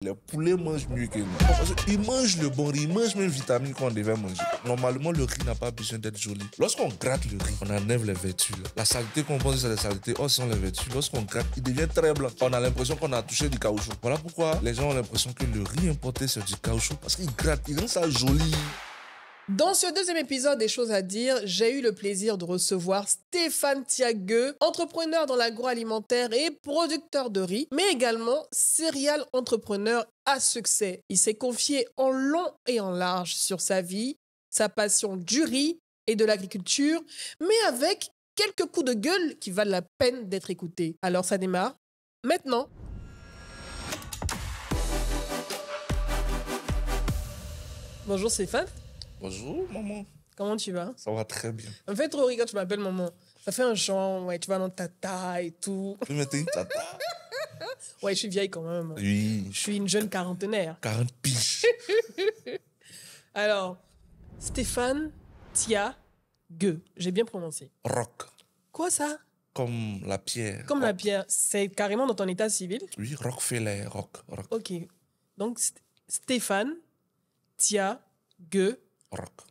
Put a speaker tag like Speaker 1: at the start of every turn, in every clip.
Speaker 1: Les poulets mangent mieux que nous. Parce qu'ils mangent le bon riz, ils mangent même vitamines qu'on devait manger. Normalement, le riz n'a pas besoin d'être joli. Lorsqu'on gratte le riz, on enlève les vertus. Là. La saleté qu'on pense, c'est la saleté. Oh, ce sont les vertus. Lorsqu'on gratte, il devient très blanc. On a l'impression qu'on a touché du caoutchouc. Voilà pourquoi les gens ont l'impression que le riz importé, c'est du caoutchouc. Parce qu'ils grattent, ils rendent ça joli.
Speaker 2: Dans ce deuxième épisode des choses à dire, j'ai eu le plaisir de recevoir Stéphane Thiagueux, entrepreneur dans l'agroalimentaire et producteur de riz, mais également serial entrepreneur à succès. Il s'est confié en long et en large sur sa vie, sa passion du riz et de l'agriculture, mais avec quelques coups de gueule qui valent la peine d'être écoutés. Alors ça démarre maintenant. Bonjour Stéphane.
Speaker 1: Bonjour, maman.
Speaker 2: Comment tu vas?
Speaker 1: Ça va très bien.
Speaker 2: Ça me fait trop rire quand tu m'appelles maman. Ça fait un genre, ouais, tu vas dans tata et tout.
Speaker 1: Tu m'étais tata.
Speaker 2: Ouais, je suis vieille quand même.
Speaker 1: Oui.
Speaker 2: Je suis une jeune quarantenaire.
Speaker 1: 40 piges.
Speaker 2: Alors, Stéphane Thiagueux. J'ai bien prononcé.
Speaker 1: Rock.
Speaker 2: Quoi ça?
Speaker 1: Comme la pierre.
Speaker 2: Comme la pierre. C'est carrément dans ton état civil?
Speaker 1: Oui, Rockefeller, rock.
Speaker 2: Ok. Donc, Stéphane Thiagueux.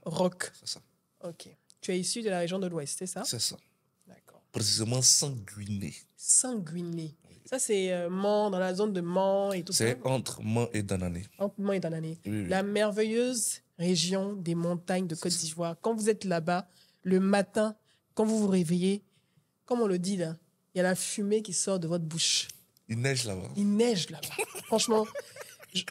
Speaker 2: Rock.
Speaker 1: C'est ça.
Speaker 2: Ok. Tu es issu de la région de l'Ouest, c'est ça?
Speaker 1: C'est ça.
Speaker 2: D'accord.
Speaker 1: Précisément Sanguiné.
Speaker 2: Sanguiné. Ça, c'est Mans, dans la zone de Mans et tout ça?
Speaker 1: C'est entre Mans et Danané.
Speaker 2: Entre Mans et Danané.
Speaker 1: Oui, oui.
Speaker 2: La merveilleuse région des montagnes de Côte d'Ivoire. Quand vous êtes là-bas, le matin, quand vous vous réveillez, comme on le dit là, il y a la fumée qui sort de votre bouche.
Speaker 1: Il neige là-bas.
Speaker 2: Il neige là-bas. Franchement,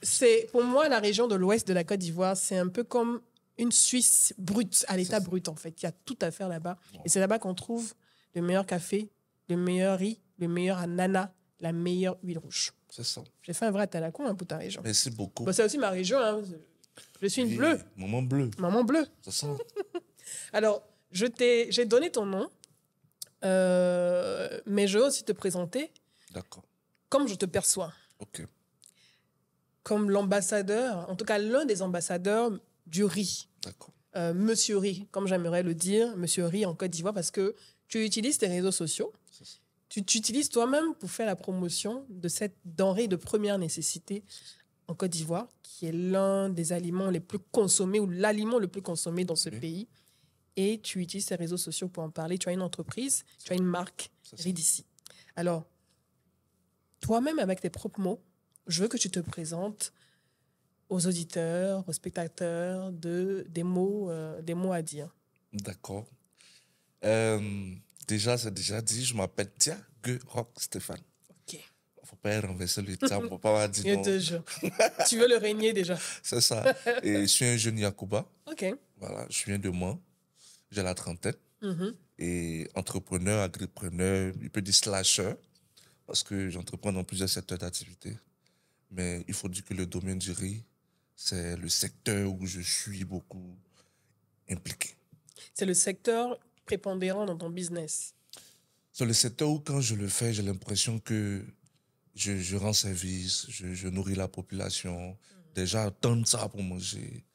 Speaker 2: c'est pour moi, la région de l'ouest de la Côte d'Ivoire, c'est un peu comme une Suisse brute, à l'état brut en fait. Il y a tout à faire là-bas. Bon. Et c'est là-bas qu'on trouve le meilleur café, le meilleur riz, le meilleur ananas, la meilleure huile rouge.
Speaker 1: C'est ça.
Speaker 2: J'ai fait un vrai talacon pour ta région.
Speaker 1: Merci beaucoup.
Speaker 2: Bon, c'est aussi ma région. Hein. Je suis une bleue.
Speaker 1: Maman bleue.
Speaker 2: Maman bleue.
Speaker 1: C'est ça.
Speaker 2: Alors, j'ai donné ton nom, mais je veux aussi te présenter.
Speaker 1: D'accord.
Speaker 2: Comme je te perçois.
Speaker 1: Ok.
Speaker 2: Comme l'ambassadeur, en tout cas l'un des ambassadeurs du riz.
Speaker 1: D'accord.
Speaker 2: Monsieur Riz, comme j'aimerais le dire, Monsieur Riz en Côte d'Ivoire, parce que tu utilises tes réseaux sociaux. Tu utilises toi-même pour faire la promotion de cette denrée de première nécessité en Côte d'Ivoire, qui est l'un des aliments les plus consommés ou l'aliment le plus consommé dans ce pays. Et tu utilises tes réseaux sociaux pour en parler. Tu as une entreprise, tu as une marque, Riz d'ici. Alors, toi-même, avec tes propres mots, je veux que tu te présentes aux auditeurs, aux spectateurs, des mots à dire.
Speaker 1: D'accord. Déjà, c'est déjà dit, je m'appelle Thiagueux Rock Stéphane.
Speaker 2: Ok.
Speaker 1: Il ne faut pas renverser le terme, il ne faut pas dire non.
Speaker 2: Tu veux le régner déjà.
Speaker 1: C'est ça. Et je suis un jeune Yacouba.
Speaker 2: Ok.
Speaker 1: Voilà, je viens de Mans. J'ai la trentaine. Et entrepreneur, agripreneur, il peut dire slasher, parce que j'entreprends dans plusieurs secteurs d'activité. Mais il faut dire que le domaine du riz, c'est le secteur où je suis beaucoup impliqué.
Speaker 2: C'est le secteur prépondérant dans ton business.
Speaker 1: C'est le secteur où, quand je le fais, j'ai l'impression que je rends service, je nourris la population. Déjà, attendre ça pour manger.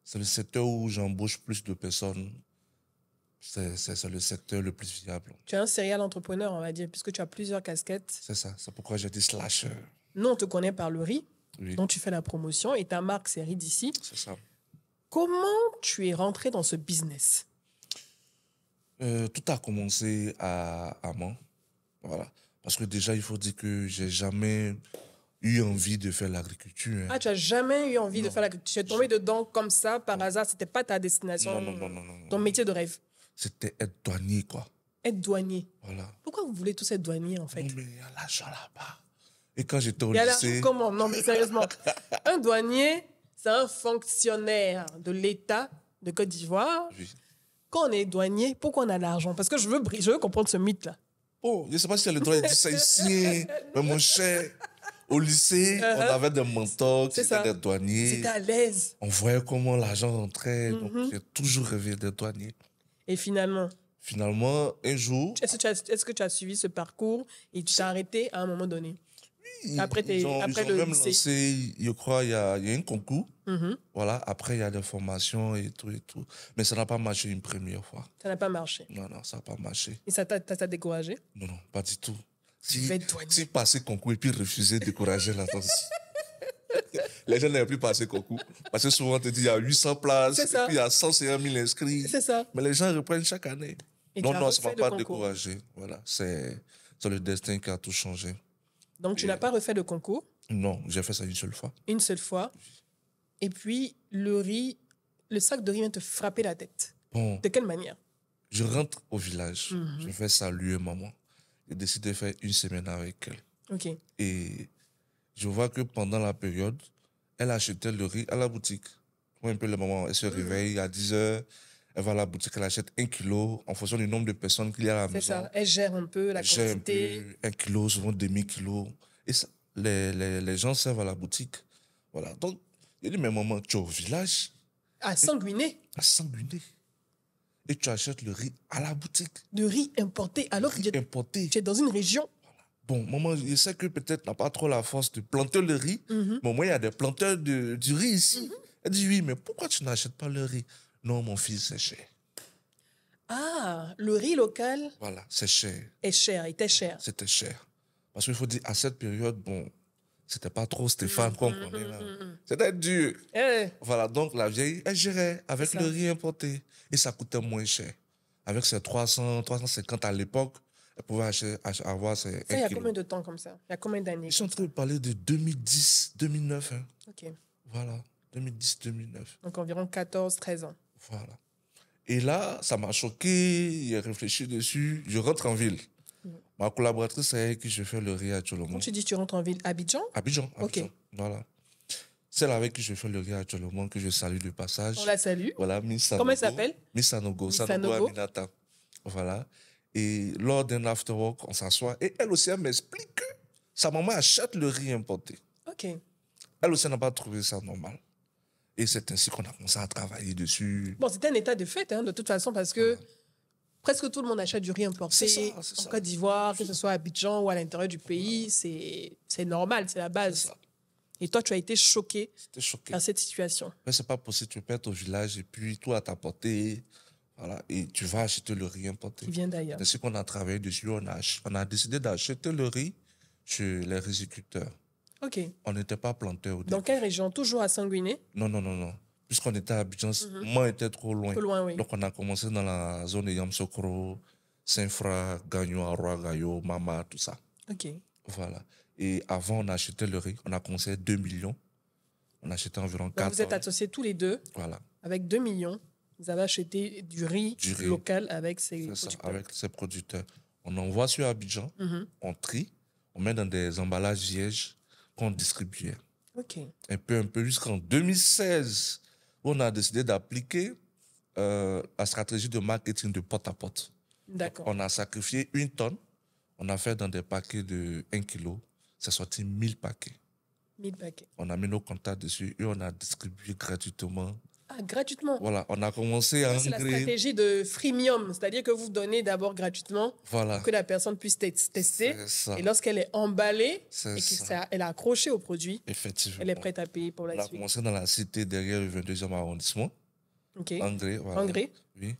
Speaker 1: C'est le secteur où j'embauche plus de personnes. C'est le secteur le plus viable.
Speaker 2: Tu es un serial entrepreneur, on va dire, puisque tu as plusieurs casquettes.
Speaker 1: C'est ça. C'est pourquoi j'ai dit slasher.
Speaker 2: Nous, on te connaît par le riz, dont tu fais la promotion, et ta marque, c'est Riz d'ici.
Speaker 1: C'est ça.
Speaker 2: Comment tu es rentré dans ce business?
Speaker 1: Tout a commencé à Mans. Voilà. Parce que déjà, il faut dire que j'ai jamais eu envie de faire l'agriculture. Hein.
Speaker 2: Ah, tu n'as jamais eu envie de faire l'agriculture? Tu es tombé dedans comme ça, par hasard? C'était pas ta destination?
Speaker 1: Non.
Speaker 2: Ton métier de rêve?
Speaker 1: C'était être douanier, quoi.
Speaker 2: Être douanier?
Speaker 1: Voilà.
Speaker 2: Pourquoi vous voulez tous être douanier, en fait?
Speaker 1: Non, mais il y a l'argent là-bas. Et quand j'étais au
Speaker 2: lycée...
Speaker 1: lycée...
Speaker 2: Comment? Non, mais sérieusement. Un douanier, c'est un fonctionnaire de l'État de Côte d'Ivoire.
Speaker 1: Oui.
Speaker 2: Quand on est douanier, pourquoi on a l'argent? Parce que je veux comprendre ce mythe-là.
Speaker 1: Oh, je ne sais pas si elle a le droit de dire ça ici, mais mon cher, au lycée, on avait des mentors qui étaient des douaniers.
Speaker 2: C'était à l'aise.
Speaker 1: On voyait comment l'argent rentrait, donc j'ai toujours rêvé d'être douanier.
Speaker 2: Et finalement,
Speaker 1: un jour...
Speaker 2: Est-ce que tu as suivi ce parcours et tu t'es arrêté à un moment donné?
Speaker 1: Oui,
Speaker 2: après
Speaker 1: ils ont
Speaker 2: le
Speaker 1: même
Speaker 2: lycée.
Speaker 1: Lancé, je crois, il y a un concours. Voilà, après, il y a des formations et tout. Mais ça n'a pas marché une première fois.
Speaker 2: Ça n'a pas marché?
Speaker 1: Non, ça n'a pas marché.
Speaker 2: Et ça t'a découragé?
Speaker 1: Non, pas du tout.
Speaker 2: Si passer
Speaker 1: concours et puis refuser, décourager là aussi. Les gens n'avaient plus passé concours. Parce que souvent, on te dit il y a 800 places,
Speaker 2: C'est
Speaker 1: et
Speaker 2: ça.
Speaker 1: puis il y a 101 000 inscrits.
Speaker 2: C'est ça.
Speaker 1: Mais les gens reprennent chaque année.
Speaker 2: Et
Speaker 1: Non,
Speaker 2: tu as
Speaker 1: non, ça ne
Speaker 2: refait
Speaker 1: m'a
Speaker 2: le
Speaker 1: pas
Speaker 2: concours.
Speaker 1: découragé. Voilà, c'est le destin qui a tout changé.
Speaker 2: Donc, tu n'as pas refait le concours
Speaker 1: Non, j'ai fait ça une seule fois.
Speaker 2: une seule fois. Et puis, le sac de riz vient te frapper la tête.
Speaker 1: Bon,
Speaker 2: De quelle manière?
Speaker 1: je rentre au village. Je vais saluer maman. J'ai décidé de faire une semaine avec elle.
Speaker 2: OK.
Speaker 1: Et je vois que pendant la période, elle achetait le riz à la boutique. Tu vois un peu le moment, elle se réveille à 10 heures, elle va à la boutique, elle achète 1 kilo en fonction du nombre de personnes qu'il y a à la
Speaker 2: C'est
Speaker 1: maison.
Speaker 2: ça. Elle gère un peu la
Speaker 1: Elle gère un
Speaker 2: quantité.
Speaker 1: peu 1 kilo, souvent demi-kilo. Et ça, les gens servent à la boutique. Voilà. Donc, il dit, mais maman, tu es au village,
Speaker 2: À Sanguiné,
Speaker 1: à Sanguiné, et tu achètes le riz à la boutique.
Speaker 2: de riz importé, alors que
Speaker 1: Riz importé.
Speaker 2: tu es dans une région.
Speaker 1: Bon, maman, je sais que peut-être n'a pas trop la force de planter le riz, mais au moins il y a des planteurs du riz ici. Elle dit, oui, mais pourquoi tu n'achètes pas le riz? Non, mon fils, c'est cher.
Speaker 2: Ah, le riz local
Speaker 1: Voilà, c'est cher.
Speaker 2: est cher, était cher.
Speaker 1: C'était cher. Parce qu'il faut dire, à cette période, bon, c'était pas trop Stéphane qu'on connaît là. C'était dur.
Speaker 2: Eh,
Speaker 1: Voilà, donc la vieille, elle gérait avec
Speaker 2: C'est
Speaker 1: le
Speaker 2: ça.
Speaker 1: riz importé. Et ça coûtait moins cher. Avec ses 300, 350 à l'époque, elle pouvait avoir ses
Speaker 2: ça,
Speaker 1: 1
Speaker 2: il y a
Speaker 1: kilo.
Speaker 2: combien de temps comme ça? Il y a combien d'années?
Speaker 1: Ils sont en train de parler de 2010, 2009. Hein.
Speaker 2: OK.
Speaker 1: Voilà, 2010, 2009.
Speaker 2: Donc, environ 14, 13 ans.
Speaker 1: Voilà. Et là, ça m'a choqué, j'ai réfléchi dessus. Je rentre en ville. Ma collaboratrice, c'est avec qui je fais le riz à Tcholomon.
Speaker 2: Quand tu dis que tu rentres en ville, Abidjan,
Speaker 1: Abidjan.
Speaker 2: Ok.
Speaker 1: Voilà. Celle avec qui je fais le riz à Tcholomon, que je salue de passage.
Speaker 2: on la salue.
Speaker 1: Voilà, Miss Sanogo.
Speaker 2: Comment elle s'appelle?
Speaker 1: Miss Sanogo.
Speaker 2: Miss
Speaker 1: Sanogo
Speaker 2: Sanogo.
Speaker 1: Aminata. Voilà. Et lors d'un afterwork, on s'assoit. Et elle aussi, elle m'explique que sa maman achète le riz importé.
Speaker 2: OK.
Speaker 1: Elle aussi n'a pas trouvé ça normal. Et c'est ainsi qu'on a commencé à travailler dessus.
Speaker 2: Bon, c'était un état de fait, hein, de toute façon, parce que presque tout le monde achète du riz importé
Speaker 1: C'est ça, c'est
Speaker 2: en
Speaker 1: ça.
Speaker 2: Côte d'Ivoire, que ce soit à Abidjan ou à l'intérieur du pays. C'est normal, c'est la
Speaker 1: C'est
Speaker 2: base.
Speaker 1: ça.
Speaker 2: Et toi, tu as été choqué
Speaker 1: C'était choqué.
Speaker 2: par cette situation.
Speaker 1: Mais c'est pas possible, tu peux être au village et puis tout à ta portée. Voilà, et tu vas acheter le riz importé.
Speaker 2: Qui vient d'ailleurs.
Speaker 1: C'est ce qu'on a travaillé dessus. On a décidé d'acheter le riz chez les riziculteurs.
Speaker 2: OK.
Speaker 1: On n'était pas plantés au début.
Speaker 2: Dans quelle région? Toujours à Sanguiné?
Speaker 1: Non, non, non, non. Puisqu'on était à Abidjan, moi, était trop loin.
Speaker 2: Peu loin, oui.
Speaker 1: Donc, on a commencé dans la zone de Yamsokro, Saint-Fra, Gagnon, Arroa, Gayo, Mama, tout ça.
Speaker 2: OK.
Speaker 1: Voilà. Et avant, on achetait le riz. On a commencé 2 millions. On achetait environ
Speaker 2: Donc,
Speaker 1: 4
Speaker 2: vous êtes associés tous les deux
Speaker 1: Voilà.
Speaker 2: avec 2 millions. Vous avez acheté du riz,
Speaker 1: Du riz.
Speaker 2: local avec ces
Speaker 1: C'est ça,
Speaker 2: producteurs.
Speaker 1: avec ces producteurs. On envoie sur Abidjan, on trie, on met dans des emballages vierges qu'on distribuait.
Speaker 2: OK.
Speaker 1: Un peu jusqu'en 2016, où on a décidé d'appliquer la stratégie de marketing de porte-à-porte.
Speaker 2: D'accord.
Speaker 1: On a sacrifié 1 tonne, on a fait dans des paquets de 1 kilo, c'est sorti 1000 paquets.
Speaker 2: 1000 paquets.
Speaker 1: On a mis nos contacts dessus et on a distribué gratuitement.
Speaker 2: Ah, gratuitement.
Speaker 1: Voilà, on a commencé à
Speaker 2: C'est la
Speaker 1: engrainer.
Speaker 2: stratégie de freemium, c'est-à-dire que vous donnez d'abord gratuitement
Speaker 1: Voilà,
Speaker 2: pour que la personne puisse tester.
Speaker 1: c'est ça.
Speaker 2: Et lorsqu'elle est emballée
Speaker 1: C'est
Speaker 2: et
Speaker 1: ça.
Speaker 2: elle a accroché au produit,
Speaker 1: Effectivement.
Speaker 2: elle est prête à payer pour
Speaker 1: On
Speaker 2: la
Speaker 1: a
Speaker 2: suite.
Speaker 1: commencé dans la cité derrière le 22e arrondissement.
Speaker 2: OK.
Speaker 1: Angré, voilà.
Speaker 2: Angré.
Speaker 1: Oui.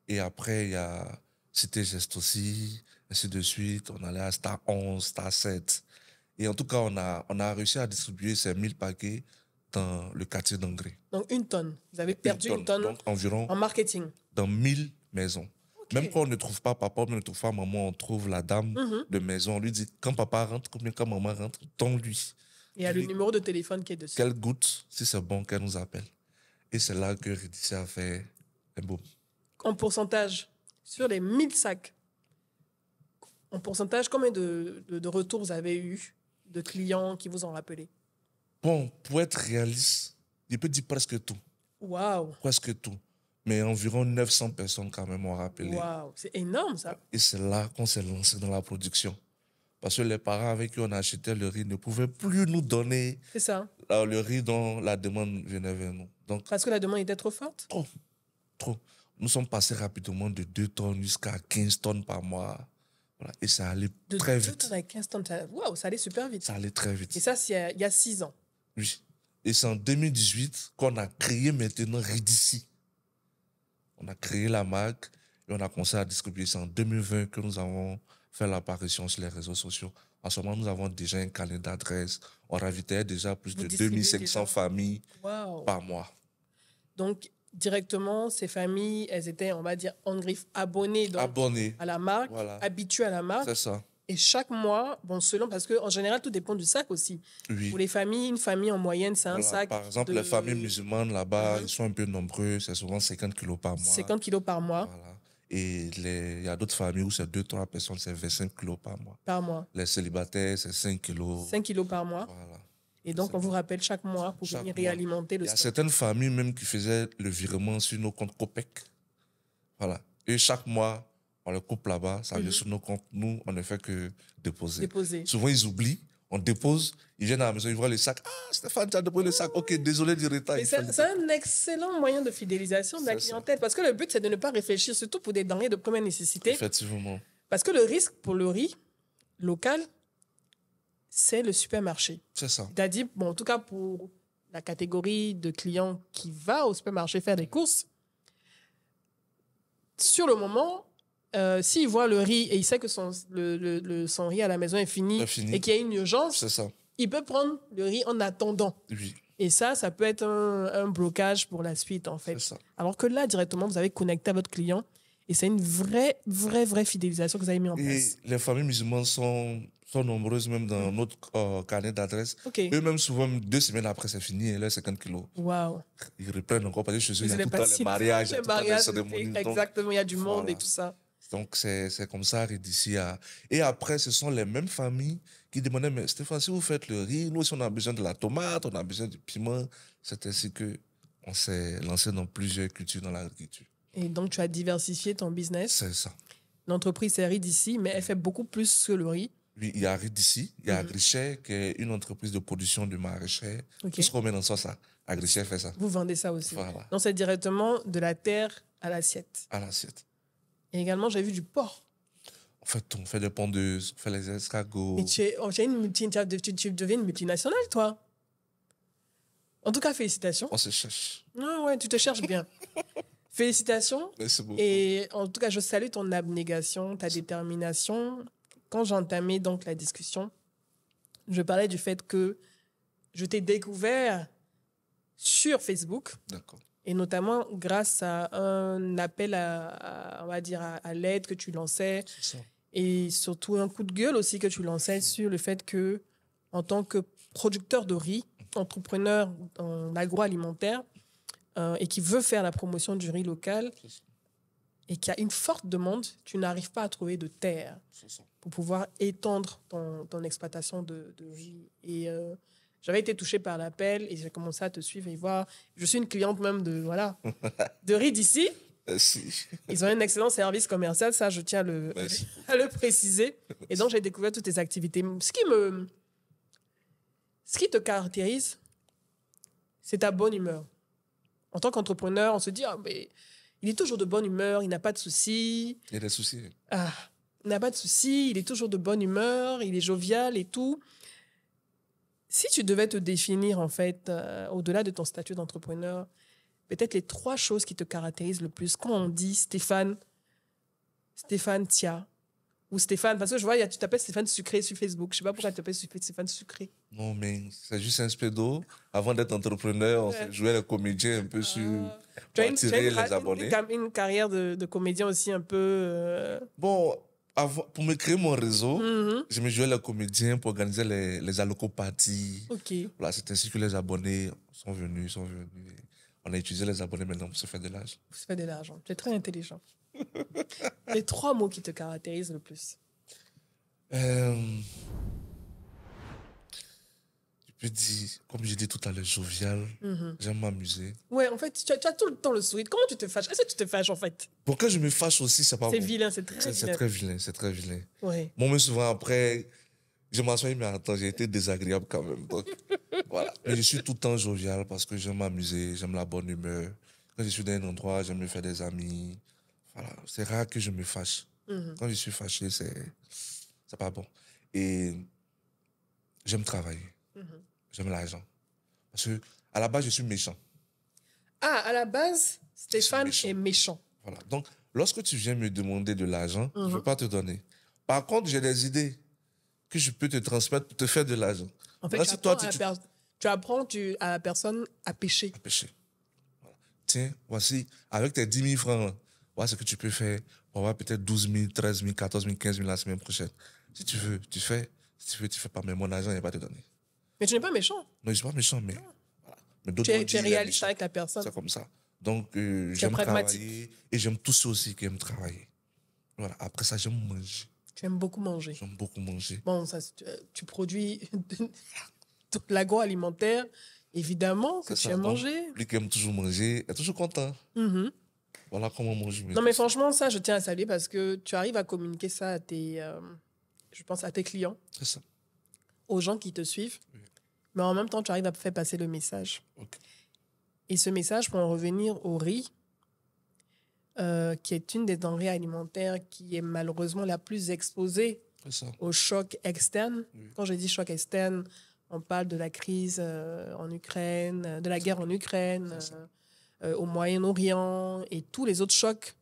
Speaker 1: Et après, il y a Cité Geste aussi, ainsi de suite. On allait à Star 11, Star 7. Et en tout cas, on a réussi à distribuer ces 1000 paquets dans le quartier d'Angré.
Speaker 2: Donc, 1 tonne. Vous avez perdu 1 tonne
Speaker 1: Donc, environ
Speaker 2: en marketing.
Speaker 1: dans 1000 maisons.
Speaker 2: OK.
Speaker 1: Même quand on ne trouve pas papa, on ne trouve pas maman, on trouve la dame de maison. On lui dit, quand papa rentre, combien quand maman rentre, donne-lui.
Speaker 2: Et il y a le numéro de téléphone qui est dessus.
Speaker 1: Qu'elle goûte, si c'est bon, qu'elle nous appelle. Et c'est là que Ridicia a fait un boom.
Speaker 2: En pourcentage, sur les 1000 sacs, en pourcentage, combien de retours vous avez eu de clients qui vous ont rappelé?
Speaker 1: Bon, pour être réaliste, je peux dire presque tout.
Speaker 2: Waouh!
Speaker 1: Presque tout. Mais environ 900 personnes quand même m'ont rappelé.
Speaker 2: Waouh! C'est énorme, ça.
Speaker 1: Et c'est là qu'on s'est lancé dans la production. Parce que les parents avec qui on achetait le riz ne pouvaient plus nous donner
Speaker 2: C'est ça.
Speaker 1: le riz dont la demande venait vers nous. Donc,
Speaker 2: Parce que la demande était trop forte?
Speaker 1: trop, trop. Nous sommes passés rapidement de 2 tonnes jusqu'à 15 tonnes par mois. Voilà. Et ça allait
Speaker 2: De
Speaker 1: très
Speaker 2: 2
Speaker 1: vite.
Speaker 2: tonnes à 15 tonnes. Waouh, ça allait super vite.
Speaker 1: Ça allait très vite.
Speaker 2: Et ça, c'est il y a 6 ans.
Speaker 1: Oui. Et c'est en 2018 qu'on a créé maintenant Ridici. On a créé la marque et on a commencé à distribuer. C'est en 2020 que nous avons faire l'apparition sur les réseaux sociaux. En ce moment, nous avons déjà un carnet d'adresses. On ravitaillait déjà plus
Speaker 2: Vous
Speaker 1: de
Speaker 2: distribuez
Speaker 1: 2500
Speaker 2: déjà.
Speaker 1: familles
Speaker 2: Waouh.
Speaker 1: par mois.
Speaker 2: Donc, directement, ces familles, elles étaient, on va dire, en griffe, abonnées donc,
Speaker 1: Abonnés.
Speaker 2: à la marque,
Speaker 1: Voilà.
Speaker 2: habituées à la marque.
Speaker 1: C'est ça.
Speaker 2: Et chaque mois, bon, selon, parce qu'en général, tout dépend du sac aussi.
Speaker 1: Oui.
Speaker 2: Pour les familles, une famille en moyenne, c'est un
Speaker 1: Voilà.
Speaker 2: sac.
Speaker 1: Par exemple, les familles musulmanes là-bas, ils sont un peu nombreux. C'est souvent 50 kilos par mois.
Speaker 2: 50 kilos par mois.
Speaker 1: Voilà. Et il y a d'autres familles où c'est 2-3 personnes, c'est 25 kilos par mois.
Speaker 2: Par mois.
Speaker 1: Les célibataires, c'est 5 kilos.
Speaker 2: 5 kilos par mois.
Speaker 1: Voilà.
Speaker 2: Et donc, on vous rappelle chaque mois pour
Speaker 1: Chaque
Speaker 2: venir
Speaker 1: mois.
Speaker 2: réalimenter le
Speaker 1: Il y a
Speaker 2: stock.
Speaker 1: certaines familles même qui faisaient le virement sur nos comptes COPEC. Voilà. Et chaque mois, on le coupe là-bas, ça vient sur nos comptes. Nous, on ne fait que déposer.
Speaker 2: Déposer.
Speaker 1: Souvent, ils oublient. On dépose, ils viennent à la maison, ils voient les sacs. Ah, Stéphane, tu as déposé le sac. Ok, désolé du retard.
Speaker 2: Et c'est un excellent moyen de fidélisation de la
Speaker 1: C'est ça.
Speaker 2: clientèle. Parce que le but, c'est de ne pas réfléchir, surtout pour des denrées de première nécessité.
Speaker 1: Effectivement.
Speaker 2: Parce que le risque pour le riz local, c'est le supermarché.
Speaker 1: C'est ça.
Speaker 2: C'est-à-dire, bon, en tout cas pour la catégorie de clients qui va au supermarché faire des courses, sur le moment, s'il voit le riz et il sait que son riz à la maison est fini,
Speaker 1: C'est fini.
Speaker 2: et qu'il y a une urgence,
Speaker 1: C'est ça.
Speaker 2: il peut prendre le riz en attendant.
Speaker 1: Oui,
Speaker 2: Et ça peut être un blocage pour la suite, en
Speaker 1: c'est
Speaker 2: fait.
Speaker 1: ça.
Speaker 2: Alors que là, directement, vous avez connecté à votre client et c'est une vraie fidélisation que vous avez mis en
Speaker 1: Et
Speaker 2: place.
Speaker 1: les familles musulmanes sont nombreuses, même dans notre carnet d'adresse.
Speaker 2: OK.
Speaker 1: Eux-mêmes, souvent, 2 semaines après, c'est fini, et là, 50 kilos.
Speaker 2: Waouh.
Speaker 1: Ils reprennent encore parce que chez eux, il y a
Speaker 2: Vous
Speaker 1: tout
Speaker 2: n'êtes
Speaker 1: le
Speaker 2: pas
Speaker 1: temps les
Speaker 2: si-
Speaker 1: mariages, il y a
Speaker 2: les
Speaker 1: tout le temps les
Speaker 2: mariages,
Speaker 1: cérémonies. Donc,
Speaker 2: exactement, il y a du monde
Speaker 1: voilà.
Speaker 2: et tout ça.
Speaker 1: Donc, c'est comme ça, d'ici à... Et après, ce sont les mêmes familles qui demandaient, mais Stéphane, si vous faites le riz, nous aussi, on a besoin de la tomate, on a besoin du piment. C'est ainsi qu'on s'est lancé dans plusieurs cultures dans l'agriculture.
Speaker 2: Et donc, tu as diversifié ton business.
Speaker 1: C'est ça.
Speaker 2: L'entreprise, c'est Riz d'ici, mais elle fait beaucoup plus que le riz.
Speaker 1: Oui, il y a Riz d'ici, il y a Agrichais, qui est une entreprise de production de maraîchers.
Speaker 2: Ok.
Speaker 1: Tout ce qu'on met dans ça, Agrichais fait ça.
Speaker 2: Vous vendez ça aussi.
Speaker 1: Voilà,
Speaker 2: Donc, c'est directement de la terre à l'assiette.
Speaker 1: à l'assiette.
Speaker 2: Et également, j'ai vu du porc.
Speaker 1: On fait des pondeuses, on fait les escargots.
Speaker 2: Et tu deviens une multinationale, toi. En tout cas, félicitations.
Speaker 1: On se cherche.
Speaker 2: Ah ouais, tu te cherches bien. Félicitations.
Speaker 1: Merci beaucoup.
Speaker 2: Et en tout cas, je salue ton abnégation, ta détermination. Quand j'entamais donc la discussion, je parlais du fait que je t'ai découvert sur Facebook,
Speaker 1: D'accord.
Speaker 2: et notamment grâce à un appel on va dire, à l'aide que tu lançais,
Speaker 1: C'est ça.
Speaker 2: et surtout un coup de gueule aussi que tu lançais sur le fait que, en tant que producteur de riz, entrepreneur en agroalimentaire, et qui veut faire la promotion du riz local,
Speaker 1: C'est ça.
Speaker 2: et qui a une forte demande, tu n'arrives pas à trouver de terre
Speaker 1: C'est ça.
Speaker 2: pour pouvoir étendre ton exploitation de riz. Et j'avais été touchée par l'appel et j'ai commencé à te suivre et voir. Je suis une cliente même de riz d'ici.
Speaker 1: Merci.
Speaker 2: Ils ont un excellent service commercial, ça je tiens
Speaker 1: Merci.
Speaker 2: à le préciser. Et donc j'ai découvert toutes tes activités. Ce qui te caractérise, c'est ta bonne humeur. En tant qu'entrepreneur, on se dit, ah, mais il est toujours de bonne humeur, il n'a pas de soucis.
Speaker 1: Il y a des soucis.
Speaker 2: Ah, il n'a pas de soucis, il est toujours de bonne humeur, il est jovial et tout. Si tu devais te définir, en fait, au-delà de ton statut d'entrepreneur, peut-être les 3 choses qui te caractérisent le plus. Quand on dit Stéphane Tia, ou Stéphane, parce que je vois, tu t'appelles Stéphane Sucré sur Facebook. Je ne sais pas pourquoi tu t'appelles Stéphane Sucré.
Speaker 1: Non, mais c'est juste un spédo. Avant d'être entrepreneur, on
Speaker 2: Ouais.
Speaker 1: jouait les comédiens un peu sur...
Speaker 2: Tu
Speaker 1: pour attirer les
Speaker 2: as
Speaker 1: abonnés.
Speaker 2: une carrière de comédien aussi un peu...
Speaker 1: Bon, pour me créer mon réseau,
Speaker 2: mhm.
Speaker 1: je me jouais les comédiens pour organiser les allocoparties.
Speaker 2: OK.
Speaker 1: Voilà, c'est ainsi que les abonnés sont venus. On a utilisé les abonnés maintenant pour se faire de l'argent.
Speaker 2: Ça fait de l'argent. Tu es très intelligent. Les 3 mots qui te caractérisent le plus.
Speaker 1: Je peux dire, comme j'ai dit tout à l'heure, jovial. J'aime m'amuser.
Speaker 2: Ouais, en fait, tu as tout le temps le sourire. Comment tu te fâches? Est-ce que tu te fâches, en fait?
Speaker 1: Pourquoi je me fâche aussi, c'est pas
Speaker 2: C'est
Speaker 1: bon.
Speaker 2: vilain, c'est très
Speaker 1: C'est
Speaker 2: vilain.
Speaker 1: très vilain, c'est très vilain.
Speaker 2: Ouais.
Speaker 1: Moi, mais souvent après, je m'assois, mais attends, j'ai été désagréable quand même. Donc, voilà. Mais je suis tout le temps jovial parce que j'aime m'amuser, j'aime la bonne humeur. Quand je suis dans un endroit, j'aime me faire des amis. Voilà. C'est rare que je me fâche. Quand je suis fâché, c'est pas bon. Et j'aime travailler. J'aime l'argent. Parce que à la base, je suis méchant.
Speaker 2: Ah, à la base, Stéphane
Speaker 1: méchant.
Speaker 2: est méchant.
Speaker 1: Voilà. Donc, lorsque tu viens me demander de l'argent, je ne veux pas te donner. Par contre, j'ai des idées que je peux te transmettre pour te faire de l'argent.
Speaker 2: En fait,
Speaker 1: Là,
Speaker 2: tu
Speaker 1: si
Speaker 2: apprends,
Speaker 1: toi,
Speaker 2: tu apprends à la personne à pêcher.
Speaker 1: pêcher. Voilà. Tiens, voici, avec tes 10 000 francs, là, voilà ce que tu peux faire pour avoir peut-être 12 000, 13 000, 14 000, 15 000 la semaine prochaine. Si tu veux, tu fais. Si tu veux, tu fais pas. Mais mon argent, il n'est pas te donner.
Speaker 2: Mais tu n'es pas méchant.
Speaker 1: Non, je ne suis pas méchant, mais voilà. Mais d'autres
Speaker 2: Tu
Speaker 1: vont
Speaker 2: es
Speaker 1: dire, il est
Speaker 2: réaliste
Speaker 1: méchant.
Speaker 2: avec la personne.
Speaker 1: C'est comme ça. Donc, j'aime
Speaker 2: pragmatique.
Speaker 1: travailler et j'aime tous ceux aussi qui aiment travailler. Voilà. Après ça, j'aime manger.
Speaker 2: Tu aimes beaucoup manger.
Speaker 1: J'aime beaucoup manger.
Speaker 2: Bon, ça, tu produis de l'agroalimentaire, évidemment que
Speaker 1: C'est
Speaker 2: tu
Speaker 1: ça.
Speaker 2: aimes
Speaker 1: Donc,
Speaker 2: manger.
Speaker 1: lui qui aime toujours manger est toujours content.
Speaker 2: Mhm.
Speaker 1: Voilà comment manger.
Speaker 2: Non, mais franchement, ça, je tiens à saluer parce que tu arrives à communiquer ça à je pense, à tes clients,
Speaker 1: C'est ça.
Speaker 2: aux gens qui te suivent.
Speaker 1: Oui.
Speaker 2: Mais en même temps, tu arrives à faire passer le message.
Speaker 1: Ok.
Speaker 2: Et ce message, pour en revenir au riz, qui est une des denrées alimentaires qui est malheureusement la plus exposée
Speaker 1: C'est ça.
Speaker 2: au choc externe.
Speaker 1: Oui.
Speaker 2: Quand je dis choc externe, on parle de la crise en Ukraine, de la guerre en Ukraine, au Moyen-Orient et tous les autres chocs.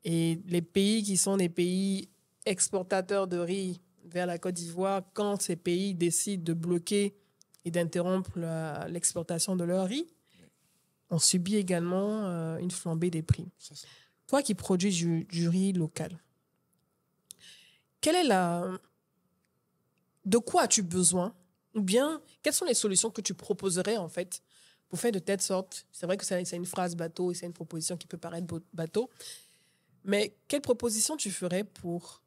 Speaker 2: Et les pays qui sont des pays exportateurs de riz vers la Côte d'Ivoire, quand ces pays décident de bloquer et d'interrompre l'exportation de leur riz, on subit également une flambée des prix.
Speaker 1: C'est ça.
Speaker 2: Toi qui produis du riz local, quelle est de quoi as-tu besoin? Ou bien, quelles sont les solutions que tu proposerais, en fait, pour faire de telle sorte? C'est vrai que c'est une phrase bateau et c'est une proposition qui peut paraître bateau. Mais quelle proposition tu ferais pour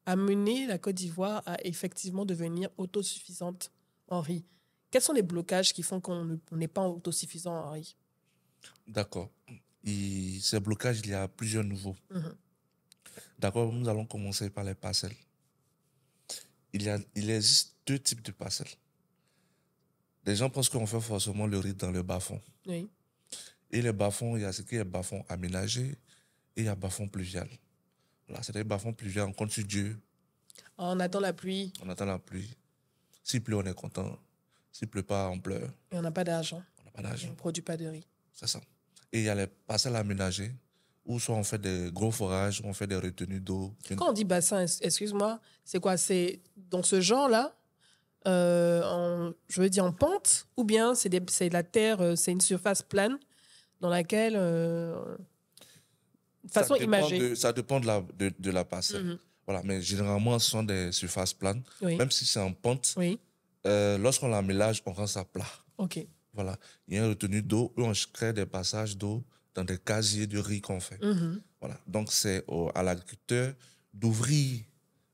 Speaker 2: amener la Côte d'Ivoire à effectivement devenir autosuffisante en riz? Quels sont les blocages qui font qu'on n'est pas autosuffisant en riz?
Speaker 1: D'accord. Et ces blocages, il y a plusieurs niveaux.
Speaker 2: Mhm.
Speaker 1: D'accord, nous allons commencer par les parcelles. Il existe deux types de parcelles. Les gens pensent qu'on fait forcément le riz dans le bas-fond.
Speaker 2: Oui.
Speaker 1: Et les bas-fonds, il y a ce qui est bas-fond aménagé et il y a bas-fond pluvial. Voilà, c'est les bas-fonds pluvial, on compte sur Dieu,
Speaker 2: On attend la pluie
Speaker 1: on attend la pluie. S'il pleut, on est content. S'il pleut pas, on pleure.
Speaker 2: et on n'a pas d'argent.
Speaker 1: On n'a pas
Speaker 2: Et
Speaker 1: d'argent.
Speaker 2: on ne produit pas de riz.
Speaker 1: C'est ça. Et il y a les parcelles aménagées où soit on fait des gros forages, ou on fait des retenues d'eau.
Speaker 2: Quand on dit bassin, excuse-moi, c'est quoi? C'est dans ce genre-là, je veux dire en pente, ou bien c'est de la terre, c'est une surface plane dans laquelle, de façon imagée.
Speaker 1: Ça dépend de la parcelle.
Speaker 2: Mhm.
Speaker 1: Voilà, mais généralement, ce sont des surfaces planes.
Speaker 2: Oui.
Speaker 1: Même si c'est en pente,
Speaker 2: Oui,
Speaker 1: lorsqu'on la mélange, on rend ça plat.
Speaker 2: ok.
Speaker 1: Voilà. Il y a une retenue d'eau où on crée des passages d'eau dans des casiers de riz qu'on fait.
Speaker 2: Mhm.
Speaker 1: Voilà. Donc, c'est à l'agriculteur d'ouvrir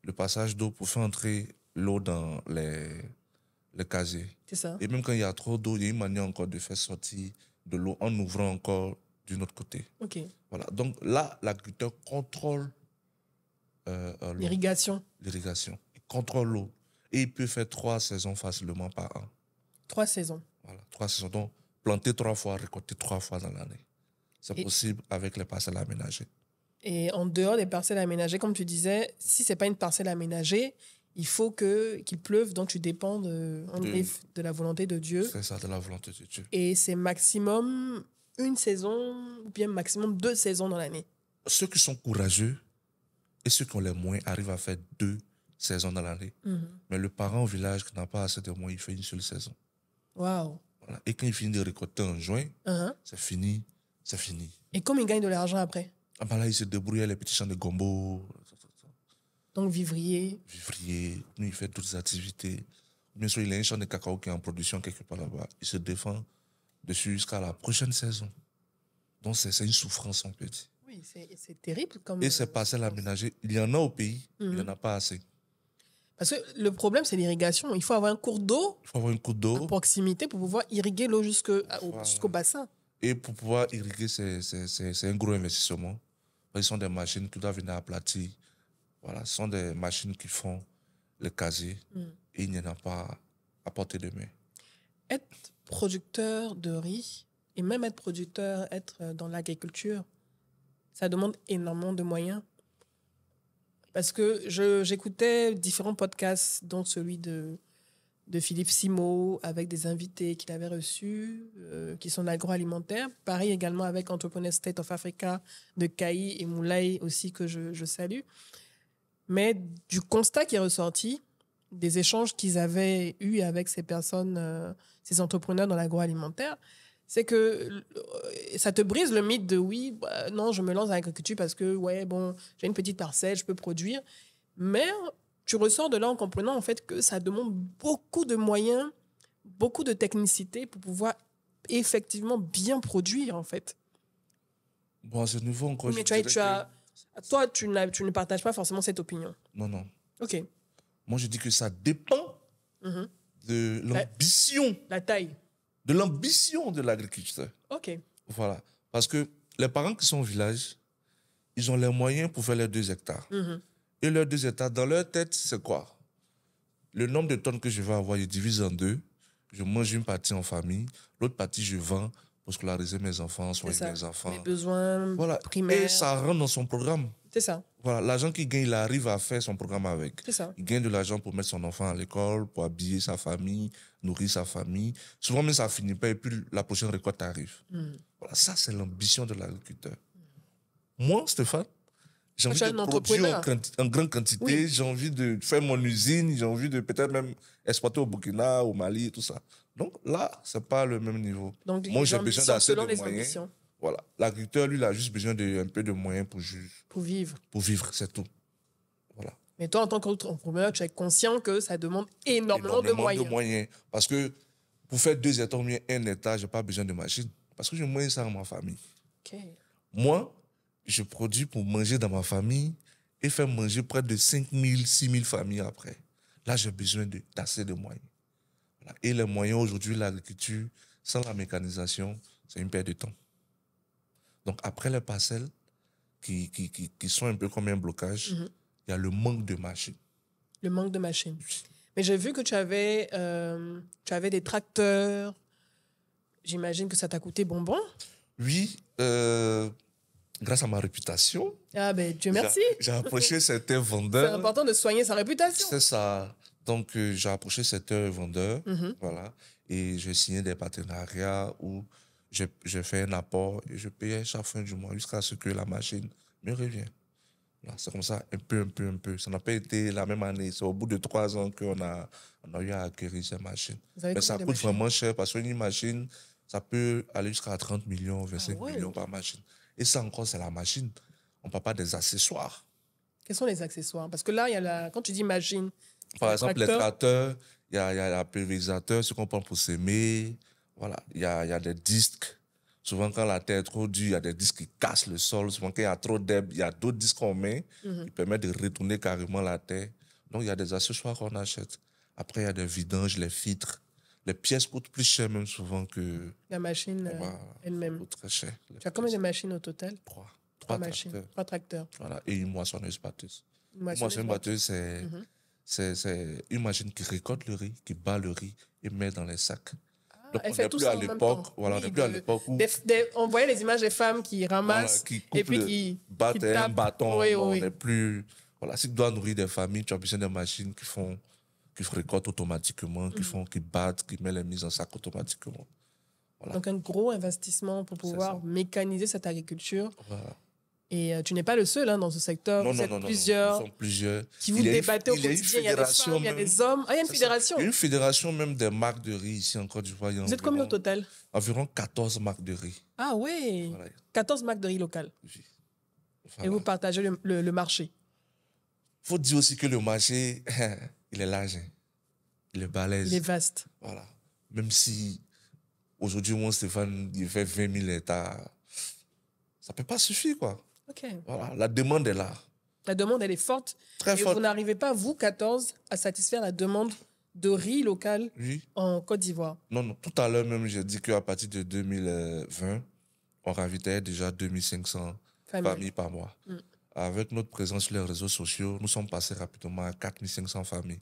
Speaker 1: le passage d'eau pour faire entrer l'eau dans les casiers.
Speaker 2: C'est ça.
Speaker 1: Et même quand il y a trop d'eau, il y a une manière encore de faire sortir de l'eau en ouvrant encore d'une autre côté.
Speaker 2: Ok.
Speaker 1: Voilà. Donc là, l'agriculteur contrôle l'eau,
Speaker 2: L'irrigation.
Speaker 1: l'irrigation. Il contrôle l'eau. Et il peut faire 3 saisons facilement par an.
Speaker 2: 3 saisons.
Speaker 1: Voilà, 3 saisons. Donc, planter 3 fois, récolter 3 fois dans l'année. C'est possible avec les parcelles aménagées.
Speaker 2: Et en dehors des parcelles aménagées, comme tu disais, si ce n'est pas une parcelle aménagée, il faut qu'il pleuve, donc tu dépends de la volonté de Dieu.
Speaker 1: C'est ça, de la volonté de Dieu.
Speaker 2: Et c'est maximum une saison, ou bien maximum 2 saisons dans l'année.
Speaker 1: Ceux qui sont courageux et ceux qui ont les moyens arrivent à faire 2 saisons dans l'année. Mais le parent au village qui n'a pas assez de moyens, il fait une seule saison.
Speaker 2: Waouh.
Speaker 1: Voilà. Et quand il finit de récolter en juin,
Speaker 2: Uh-huh.
Speaker 1: c'est fini, c'est fini.
Speaker 2: Et comme il gagne de l'argent après,
Speaker 1: Ah ben là, il se débrouille avec les petits champs de gombo,
Speaker 2: donc vivrier.
Speaker 1: vivrier, nous, il fait toutes les activités. Bien sûr, il a un champ de cacao qui est en production quelque part là-bas. Il se défend dessus jusqu'à la prochaine saison. Donc, c'est une souffrance, on peut dire.
Speaker 2: Oui, c'est terrible comme.
Speaker 1: Et ces parcelles aménagées, il y en a au pays, il n'y en a pas assez.
Speaker 2: Parce que le problème, c'est l'irrigation. Il faut avoir un cours d'eau
Speaker 1: Il faut avoir une coupe
Speaker 2: à
Speaker 1: d'eau.
Speaker 2: proximité pour pouvoir irriguer l'eau jusqu'au bassin.
Speaker 1: Et pour pouvoir irriguer, c'est un gros investissement. Ce sont des machines qui doivent venir aplatir. Voilà, ce sont des machines qui font le casier. Et il n'y en a pas à portée de main.
Speaker 2: Être producteur de riz et même être dans l'agriculture, ça demande énormément de moyens. Parce que j'écoutais différents podcasts, dont celui de Philippe Simo, avec des invités qu'il avait reçus, qui sont agroalimentaires. Pareil également avec Entrepreneur State of Africa de Kaï et Moulay aussi, que je salue. Mais du constat qui est ressorti, des échanges qu'ils avaient eus avec ces personnes, ces entrepreneurs dans l'agroalimentaire, c'est que ça te brise le mythe de oui, bah, non, je me lance dans l'agriculture parce que, ouais, bon, j'ai une petite parcelle, je peux produire. Mais tu ressors de là en comprenant en fait que ça demande beaucoup de moyens, beaucoup de technicité pour pouvoir effectivement bien produire en fait.
Speaker 1: Bon, à ce niveau encore,
Speaker 2: Mais
Speaker 1: je dirais
Speaker 2: toi, tu ne partages pas forcément cette opinion.
Speaker 1: Non, non.
Speaker 2: Ok.
Speaker 1: Moi, je dis que ça dépend
Speaker 2: Mhm.
Speaker 1: de l'ambition,
Speaker 2: La taille.
Speaker 1: de l'ambition de l'agriculteur.
Speaker 2: Ok.
Speaker 1: Voilà. Parce que les parents qui sont au village, ils ont les moyens pour faire les 2 hectares.
Speaker 2: Mhm.
Speaker 1: Et leurs 2 hectares, dans leur tête, c'est quoi? Le nombre de tonnes que je vais avoir, je divise en 2. Je mange une partie en famille, l'autre partie, je vends pour scolariser mes enfants,
Speaker 2: C'est
Speaker 1: soigner
Speaker 2: ça.
Speaker 1: mes enfants.
Speaker 2: Les besoins
Speaker 1: Voilà.
Speaker 2: primaires.
Speaker 1: Et ça rentre dans son programme.
Speaker 2: C'est ça.
Speaker 1: Voilà, l'argent qu'il gagne, il arrive à faire son programme avec.
Speaker 2: C'est ça.
Speaker 1: Il gagne de l'argent pour mettre son enfant à l'école, pour habiller sa famille, nourrir sa famille. Souvent, même ça finit pas et puis la prochaine récolte arrive. Voilà, ça, c'est l'ambition de l'agriculteur. Moi, Stéphane, j'ai envie
Speaker 2: Tu es
Speaker 1: de
Speaker 2: un
Speaker 1: produire
Speaker 2: entrepreneur.
Speaker 1: en grande quantité.
Speaker 2: Oui.
Speaker 1: J'ai envie de faire mon usine. J'ai envie de peut-être même exporter au Burkina, au Mali et tout ça. Donc là, c'est pas le même niveau.
Speaker 2: Donc,
Speaker 1: Moi,
Speaker 2: les
Speaker 1: j'ai besoin
Speaker 2: ambitions,
Speaker 1: d'assez
Speaker 2: selon
Speaker 1: de
Speaker 2: les
Speaker 1: moyens.
Speaker 2: ambitions,
Speaker 1: Voilà. L'agriculteur, lui, il a juste besoin d'un peu de moyens pour
Speaker 2: pour vivre.
Speaker 1: c'est tout. Voilà.
Speaker 2: Mais toi, en tant qu'entrepreneur, tu es conscient que ça demande énormément de moyens.
Speaker 1: Parce que pour faire 2 hectares ou bien 1 hectare, je n'ai pas besoin de machine. Parce que je mange ça dans ma famille.
Speaker 2: Ok.
Speaker 1: Moi, je produis pour manger dans ma famille et faire manger près de 5 000, 6 000 familles après. Là, j'ai besoin d'assez de moyens. Voilà. Et les moyens aujourd'hui, l'agriculture, sans la mécanisation, c'est une perte de temps. Donc, après les parcelles, qui sont un peu comme un blocage, il y a le manque de machines.
Speaker 2: Le manque de machines. Mais j'ai vu que tu avais des tracteurs. J'imagine que ça t'a coûté bonbon.
Speaker 1: Oui, grâce à ma réputation,
Speaker 2: Ah ben, Dieu merci.
Speaker 1: j'ai approché certains
Speaker 2: C'est
Speaker 1: vendeurs.
Speaker 2: important de soigner sa réputation.
Speaker 1: C'est ça. Donc, j'ai approché certains vendeurs, voilà, et j'ai signé des partenariats où je fais un apport et je payais chaque fin du mois jusqu'à ce que la machine me revienne. Voilà, c'est comme ça, un peu. Ça n'a pas été la même année. C'est au bout de 3 ans qu'on a eu à acquérir ces machines.
Speaker 2: Vous avez
Speaker 1: Mais ça
Speaker 2: combien de
Speaker 1: coûte
Speaker 2: machines?
Speaker 1: vraiment cher parce qu'une machine, ça peut aller jusqu'à 30 millions, 25
Speaker 2: Ah ouais.
Speaker 1: millions par machine. Et ça encore, c'est la machine. On ne parle pas des accessoires.
Speaker 2: Quels sont les accessoires? Parce que là, il y a quand tu dis machine,
Speaker 1: Par
Speaker 2: le
Speaker 1: exemple, les
Speaker 2: tracteur.
Speaker 1: tracteurs, il y a le pulvérisateur, ce qu'on prend pour s'aimer. Voilà, il y a des disques. Souvent, quand la terre est trop dure, il y a des disques qui cassent le sol. Souvent, quand il y a trop d'herbe, il y a d'autres disques qu'on met qui permettent de retourner carrément la terre. Donc, il y a des accessoires qu'on achète. Après, il y a des vidanges, les filtres. Les pièces coûtent plus cher même souvent que...
Speaker 2: La machine
Speaker 1: Voilà,
Speaker 2: elle-même.
Speaker 1: coûtent très cher.
Speaker 2: Tu as combien de machines au total?
Speaker 1: 3
Speaker 2: machines.
Speaker 1: tracteurs.
Speaker 2: 3 tracteurs.
Speaker 1: Voilà, et une moissonneuse batteuse.
Speaker 2: Une
Speaker 1: Une
Speaker 2: moissonneuse
Speaker 1: moissonneuse batteuse, c'est une machine qui récolte le riz, qui bat le riz et met dans les sacs. Donc,
Speaker 2: elle
Speaker 1: on
Speaker 2: fait
Speaker 1: n'est
Speaker 2: tout
Speaker 1: plus
Speaker 2: ça
Speaker 1: à
Speaker 2: en même
Speaker 1: l'époque,
Speaker 2: temps.
Speaker 1: voilà, on
Speaker 2: Oui,
Speaker 1: n'est plus à l'époque où
Speaker 2: on voyait les images des femmes qui ramassent
Speaker 1: qui
Speaker 2: et
Speaker 1: coupent
Speaker 2: puis
Speaker 1: qui battent
Speaker 2: qui
Speaker 1: un
Speaker 2: tapent.
Speaker 1: bâton.
Speaker 2: Oui,
Speaker 1: Non, on
Speaker 2: oui.
Speaker 1: n'est plus... Voilà, si tu dois nourrir des familles, tu as besoin de machines qui récoltent automatiquement, qui battent, qui mettent les mises en sac automatiquement. Voilà.
Speaker 2: Donc, un gros investissement pour pouvoir mécaniser cette agriculture.
Speaker 1: Voilà.
Speaker 2: Et tu n'es pas le seul dans ce secteur.
Speaker 1: Non,
Speaker 2: Vous
Speaker 1: non,
Speaker 2: êtes
Speaker 1: non, non,
Speaker 2: plusieurs
Speaker 1: nous sommes plusieurs.
Speaker 2: qui vous débattez au
Speaker 1: il y a une
Speaker 2: quotidien. Il y a des
Speaker 1: fédération
Speaker 2: femmes, il y a
Speaker 1: même.
Speaker 2: des hommes. Ah, il y a une
Speaker 1: C'est ça.
Speaker 2: fédération.
Speaker 1: Il y a une fédération même des marques de riz ici en Côte d'Ivoire.
Speaker 2: Vous êtes combien au total?
Speaker 1: Environ 14 marques de riz.
Speaker 2: Ah oui,
Speaker 1: Voilà.
Speaker 2: 14 marques de riz local.
Speaker 1: Oui.
Speaker 2: Et
Speaker 1: Voilà.
Speaker 2: vous partagez le marché.
Speaker 1: Il faut dire aussi que le marché, il est large. Hein. Il est balèze.
Speaker 2: Il est vaste.
Speaker 1: Voilà. Même si aujourd'hui, moi, Stéphane, il fait 20 000 hectares, ça ne peut pas suffire, quoi.
Speaker 2: OK.
Speaker 1: Voilà. La demande est là.
Speaker 2: La demande, elle est forte.
Speaker 1: Très
Speaker 2: Et
Speaker 1: forte.
Speaker 2: vous n'arrivez pas, vous, 14, à satisfaire la demande de riz local
Speaker 1: Oui.
Speaker 2: en Côte d'Ivoire.
Speaker 1: Non, non. Tout à l'heure même, j'ai dit qu'à partir de 2020, on ravitaillait déjà 2500 familles par mois. Avec notre présence sur les réseaux sociaux, nous sommes passés rapidement à 4500 familles.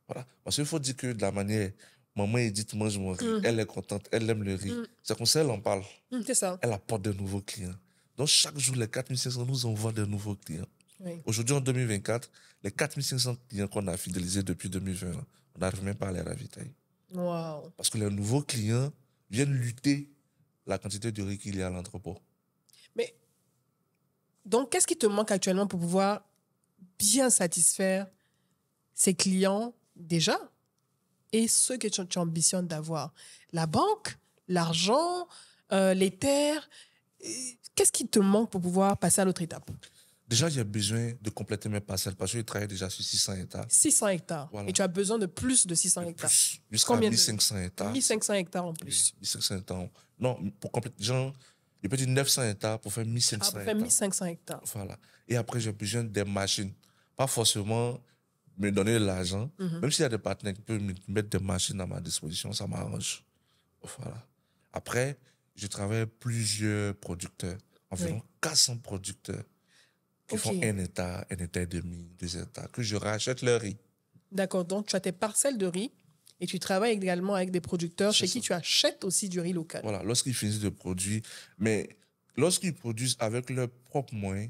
Speaker 1: Voilà. Parce qu'il faut dire que de la manière, maman Edith mange mon riz, elle est contente, elle aime le riz. C'est comme ça qu'elle en parle.
Speaker 2: C'est ça.
Speaker 1: Elle apporte de nouveaux clients. Donc chaque jour, les 4500 nous envoient de nouveaux clients.
Speaker 2: Oui.
Speaker 1: Aujourd'hui, en 2024, les 4500 clients qu'on a fidélisés depuis 2020, là, on n'arrive même pas à les ravitailler.
Speaker 2: Wow.
Speaker 1: Parce que les nouveaux clients viennent lutter la quantité de riz qu'il y a à l'entrepôt.
Speaker 2: Mais donc, qu'est-ce qui te manque actuellement pour pouvoir bien satisfaire ses clients déjà et ceux que tu ambitionnes d'avoir? La banque, l'argent, les terres. Qu'est-ce qui te manque pour pouvoir passer à l'autre étape?
Speaker 1: Déjà, j'ai besoin de compléter mes parcelles parce que je travaille déjà sur 600 hectares.
Speaker 2: 600 hectares.
Speaker 1: Voilà.
Speaker 2: Et tu as besoin de plus de 600
Speaker 1: De
Speaker 2: hectares.
Speaker 1: plus, jusqu'à
Speaker 2: Combien
Speaker 1: 1500 hectares.
Speaker 2: 1500 hectares en plus.
Speaker 1: Oui, 1500 hectares. Non, pour compléter, genre, je peux dire 900 hectares pour faire 1500
Speaker 2: Ah, pour faire
Speaker 1: hectares.
Speaker 2: 1500 hectares.
Speaker 1: Voilà. Et après, j'ai besoin des machines. Pas forcément me donner de l'argent. Même s'il y a des partenaires qui peuvent me mettre des machines à ma disposition, ça m'arrange. Voilà. Après, je travaille avec plusieurs producteurs. Environ 400 producteurs qui font un hectare et demi, 2 hectares, que je rachète leur riz.
Speaker 2: D'accord. Donc, tu as tes parcelles de riz et tu travailles également avec des producteurs chez qui tu achètes aussi du riz local.
Speaker 1: Voilà. Lorsqu'ils finissent de produire, mais lorsqu'ils produisent avec leurs propres moyens,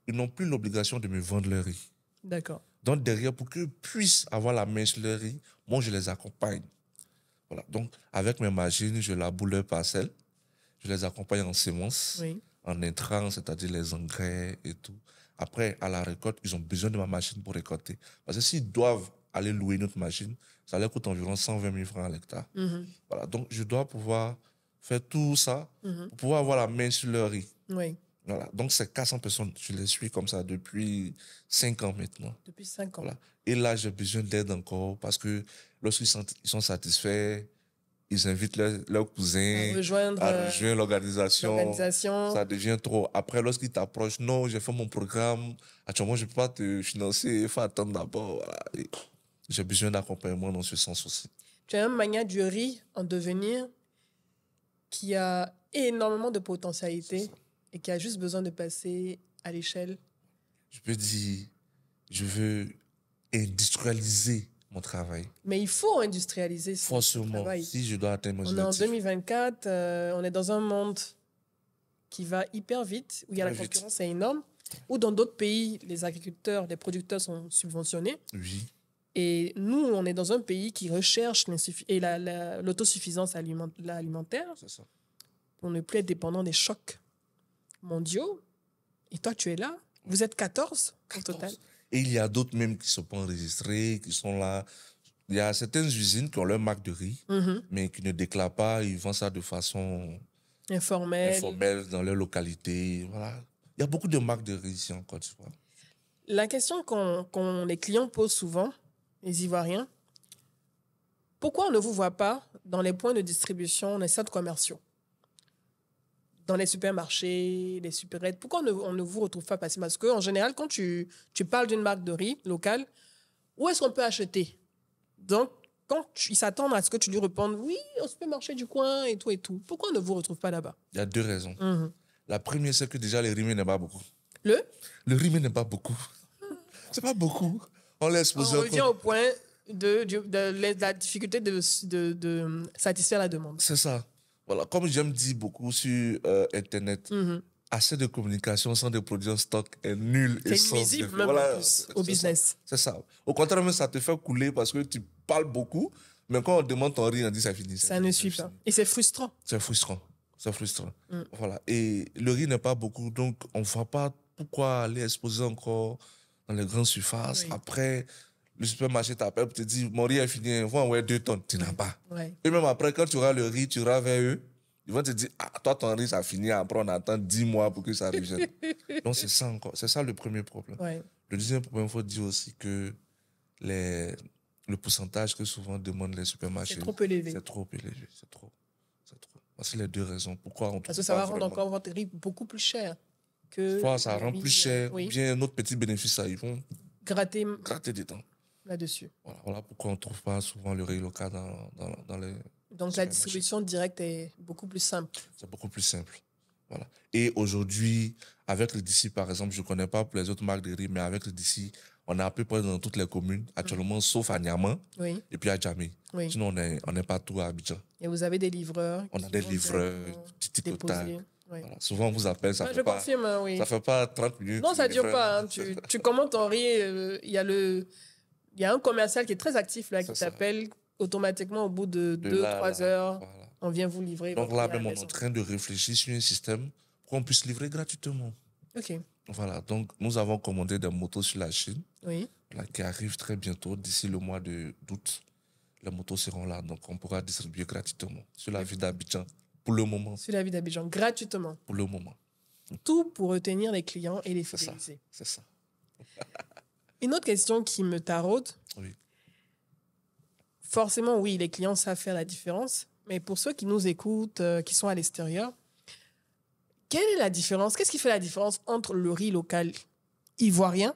Speaker 1: ils n'ont plus l'obligation de me vendre leur riz.
Speaker 2: D'accord.
Speaker 1: Donc, derrière, pour qu'ils puissent avoir la main sur leur riz, moi, je les accompagne. Voilà. Donc, avec mes machines, je laboure leurs parcelles. Je les accompagne en semences, en intrants, c'est-à-dire les engrais et tout. Après, à la récolte, ils ont besoin de ma machine pour récolter. Parce que s'ils doivent aller louer une autre machine, ça leur coûte environ 120 000 francs à l'hectare. Voilà. Donc, je dois pouvoir faire tout ça pour pouvoir avoir la main sur leur riz.
Speaker 2: Oui.
Speaker 1: Voilà. Donc, ces 400 personnes, je les suis comme ça depuis 5 ans maintenant.
Speaker 2: Depuis 5 ans.
Speaker 1: Voilà. Et là, j'ai besoin d'aide encore parce que lorsqu'ils sont satisfaits, ils invitent leurs cousins
Speaker 2: à rejoindre
Speaker 1: l'organisation. Ça devient trop. Après, lorsqu'ils t'approchent, non, j'ai fait mon programme. Actuellement, je ne peux pas te financer. Il faut attendre d'abord. Voilà. J'ai besoin d'accompagnement dans ce sens aussi.
Speaker 2: Tu es un magnat du riz en devenir qui a énormément de potentialité et qui a juste besoin de passer à l'échelle.
Speaker 1: Je peux dire, je veux industrialiser mon travail.
Speaker 2: Mais il faut industrialiser
Speaker 1: son travail. Si je dois atteindre mes objectifs.
Speaker 2: On est en 2024, on est dans un monde qui va hyper vite, où il y a la concurrence est énorme, où dans d'autres pays, les agriculteurs, les producteurs sont subventionnés.
Speaker 1: Oui.
Speaker 2: Et nous, on est dans un pays qui recherche l'autosuffisance alimentaire pour ne plus être dépendant des chocs mondiaux. Et toi, tu es là. Vous êtes 14 au total.
Speaker 1: Et il y a d'autres même qui ne sont pas enregistrés, qui sont là. Il y a certaines usines qui ont leur marque de riz, mais qui ne déclarent pas. Ils vendent ça de façon informelle dans leur localité. Voilà. Il y a beaucoup de marques de riz ici en Côte d'Ivoire.
Speaker 2: La question qu'on les clients posent souvent, les Ivoiriens, pourquoi on ne vous voit pas dans les points de distribution, les centres commerciaux, dans les supermarchés, les supérettes? Pourquoi on ne vous retrouve pas passer? Parce qu'en général, quand tu parles d'une marque de riz locale, où est-ce qu'on peut acheter? Donc, quand ils s'attendent à ce que tu lui répondes, oui, au supermarché du coin et tout et tout, pourquoi on ne vous retrouve pas là-bas?
Speaker 1: Il y a 2 raisons. La première, c'est que déjà, le riz n'est pas beaucoup.
Speaker 2: Le
Speaker 1: riz n'est pas beaucoup. C'est pas beaucoup. On
Speaker 2: revient au point de la difficulté de satisfaire la demande.
Speaker 1: C'est ça. Voilà. Comme j'aime dire beaucoup sur Internet, assez de communication sans des produits en stock est nul.
Speaker 2: C'est nuisible même en plus au business.
Speaker 1: C'est ça. Au contraire, même ça te fait couler parce que tu parles beaucoup, mais quand on demande ton riz, on dit ça finit.
Speaker 2: Ça ne suit pas. Et c'est frustrant.
Speaker 1: C'est frustrant. C'est frustrant. Voilà. Et le riz n'est pas beaucoup, donc on ne voit pas pourquoi aller exposer encore dans les grandes surfaces. Après, le supermarché t'appelle pour te dire mon riz est fini, il faut envoyer 2 tonnes. Tu n'as pas. Et même après, quand tu auras le riz, tu iras vers eux. Ils vont te dire, ah, toi, ton riz, ça finit. Après, on attend 10 mois pour que ça revienne. Donc, c'est ça encore. C'est ça le premier problème. Le deuxième problème, il faut dire aussi que le pourcentage que souvent demandent les supermarchés,
Speaker 2: c'est trop élevé.
Speaker 1: C'est trop élevé. C'est trop. C'est les 2 raisons. Pourquoi on trouve
Speaker 2: Parce que ça va rendre encore votre riz beaucoup plus cher.
Speaker 1: Soit ça rend plus cher, ou bien un autre petit bénéfice, ça, ils vont gratter des temps.
Speaker 2: Là-dessus.
Speaker 1: Voilà pourquoi on ne trouve pas souvent le riz local dans les...
Speaker 2: Donc la distribution directe est beaucoup plus simple.
Speaker 1: C'est beaucoup plus simple. Voilà. Et aujourd'hui, avec le DC, par exemple, je ne connais pas pour les autres marques de riz, mais avec le DC, on est à peu près dans toutes les communes, actuellement, sauf à Niamey et puis à Djamé. Sinon, on n'est pas tout à Abidjan.
Speaker 2: Et vous avez des livreurs?
Speaker 1: On a des livreurs, Titi Total. Voilà. Souvent, on vous appelle, ça fait pas 30 minutes.
Speaker 2: Non, ça ne dure pas. Hein. Tu commandes ton riz, il y a un commercial qui est très actif là, qui t'appelle automatiquement au bout de 2-3 heures. Voilà. On vient vous livrer.
Speaker 1: Donc là, même, on est en train de réfléchir sur un système pour qu'on puisse livrer gratuitement.
Speaker 2: OK.
Speaker 1: Voilà, donc nous avons commandé des motos sur la Chine,
Speaker 2: Oui.
Speaker 1: là, qui arrivent très bientôt, d'ici le mois d'août. Les motos seront là, donc on pourra distribuer gratuitement sur la ville d'Abidjan, pour le moment.
Speaker 2: Sur la vie d'Abidjan, gratuitement.
Speaker 1: Pour le moment,
Speaker 2: Tout pour retenir les clients et les
Speaker 1: c'est ça.
Speaker 2: fidéliser.
Speaker 1: C'est ça,
Speaker 2: Une autre question qui me taraude,
Speaker 1: oui.
Speaker 2: forcément, oui, les clients savent faire la différence, mais pour ceux qui nous écoutent, qui sont à l'extérieur, quelle est la différence? Qu'est-ce qui fait la différence entre le riz local ivoirien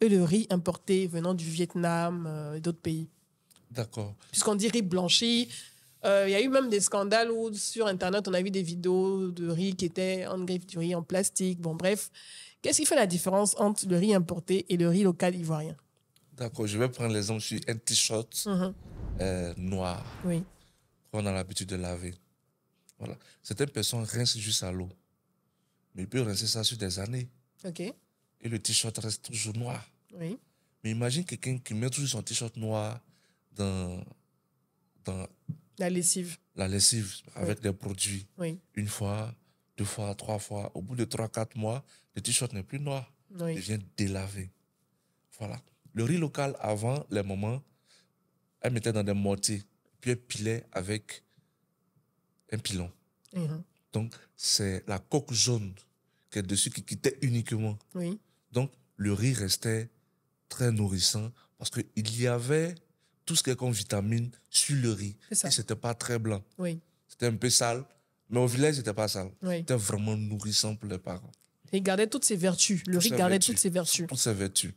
Speaker 2: et le riz importé venant du Vietnam et d'autres pays?
Speaker 1: D'accord.
Speaker 2: Puisqu'on dit riz blanchi, il y a eu même des scandales où sur Internet, on a vu des vidéos de riz qui étaient en griffe du riz en plastique. Bon, bref. Qu'est-ce qui fait la différence entre le riz importé et le riz local ivoirien?
Speaker 1: D'accord, je vais prendre l'exemple sur un t-shirt
Speaker 2: Mhm.
Speaker 1: noir
Speaker 2: Oui.
Speaker 1: qu'on a l'habitude de laver. Voilà. Certaines personnes rincent juste à l'eau, mais ils peuvent rincer ça sur des années
Speaker 2: OK.
Speaker 1: et le t-shirt reste toujours noir.
Speaker 2: Oui.
Speaker 1: Mais imagine quelqu'un qui met toujours son t-shirt noir dans
Speaker 2: La lessive.
Speaker 1: la lessive avec des produits.
Speaker 2: Oui.
Speaker 1: Une fois, 2 fois, 3 fois. Au bout de 3, 4 mois, le t-shirt n'est plus noir. Il
Speaker 2: Oui.
Speaker 1: devient délavé. Voilà. Le riz local, avant, les mamans, elles mettaient dans des mortiers, puis elles pilaient avec un pilon.
Speaker 2: Mhm.
Speaker 1: Donc, c'est la coque jaune qui est dessus qui quittait uniquement.
Speaker 2: Oui.
Speaker 1: Donc, le riz restait très nourrissant parce qu'il y avait tout ce qui est comme vitamine sur le riz.
Speaker 2: C'est ça.
Speaker 1: Et ce n'était pas très blanc.
Speaker 2: Oui.
Speaker 1: C'était un peu sale, mais au village, ce n'était pas sale.
Speaker 2: Oui.
Speaker 1: C'était vraiment nourrissant pour les parents.
Speaker 2: Il gardait toutes ses vertus. Le riz gardait toutes ses vertus.
Speaker 1: Toutes ses vertus.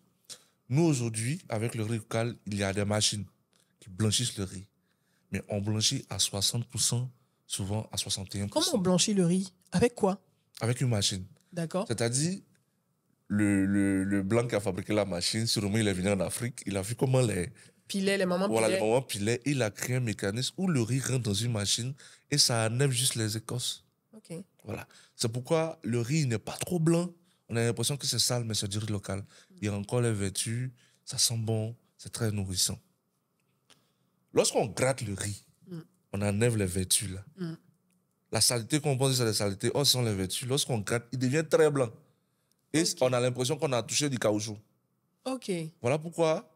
Speaker 1: Nous, aujourd'hui, avec le riz local, il y a des machines qui blanchissent le riz. Mais on blanchit à 60%, souvent à 61%.
Speaker 2: Comment on blanchit le riz? Avec quoi?
Speaker 1: Avec une machine.
Speaker 2: D'accord.
Speaker 1: C'est-à-dire, le blanc qui a fabriqué la machine, sûrement il est venu en Afrique, il a vu comment
Speaker 2: Les mamans
Speaker 1: voilà, les
Speaker 2: pilaient.
Speaker 1: mamans pilaient, il a créé un mécanisme où le riz rentre dans une machine et ça enlève juste les écorces.
Speaker 2: OK.
Speaker 1: Voilà. C'est pourquoi le riz n'est pas trop blanc. On a l'impression que c'est sale, mais c'est du riz local. Il y a encore les vertus, ça sent bon, c'est très nourrissant. Lorsqu'on gratte le riz, on enlève les vertus là. La saleté qu'on pense c'est la saleté, oh, ce sont les vertus. Lorsqu'on gratte, il devient très blanc. Et
Speaker 2: Ok.
Speaker 1: on a l'impression qu'on a touché du caoutchouc.
Speaker 2: OK.
Speaker 1: Voilà pourquoi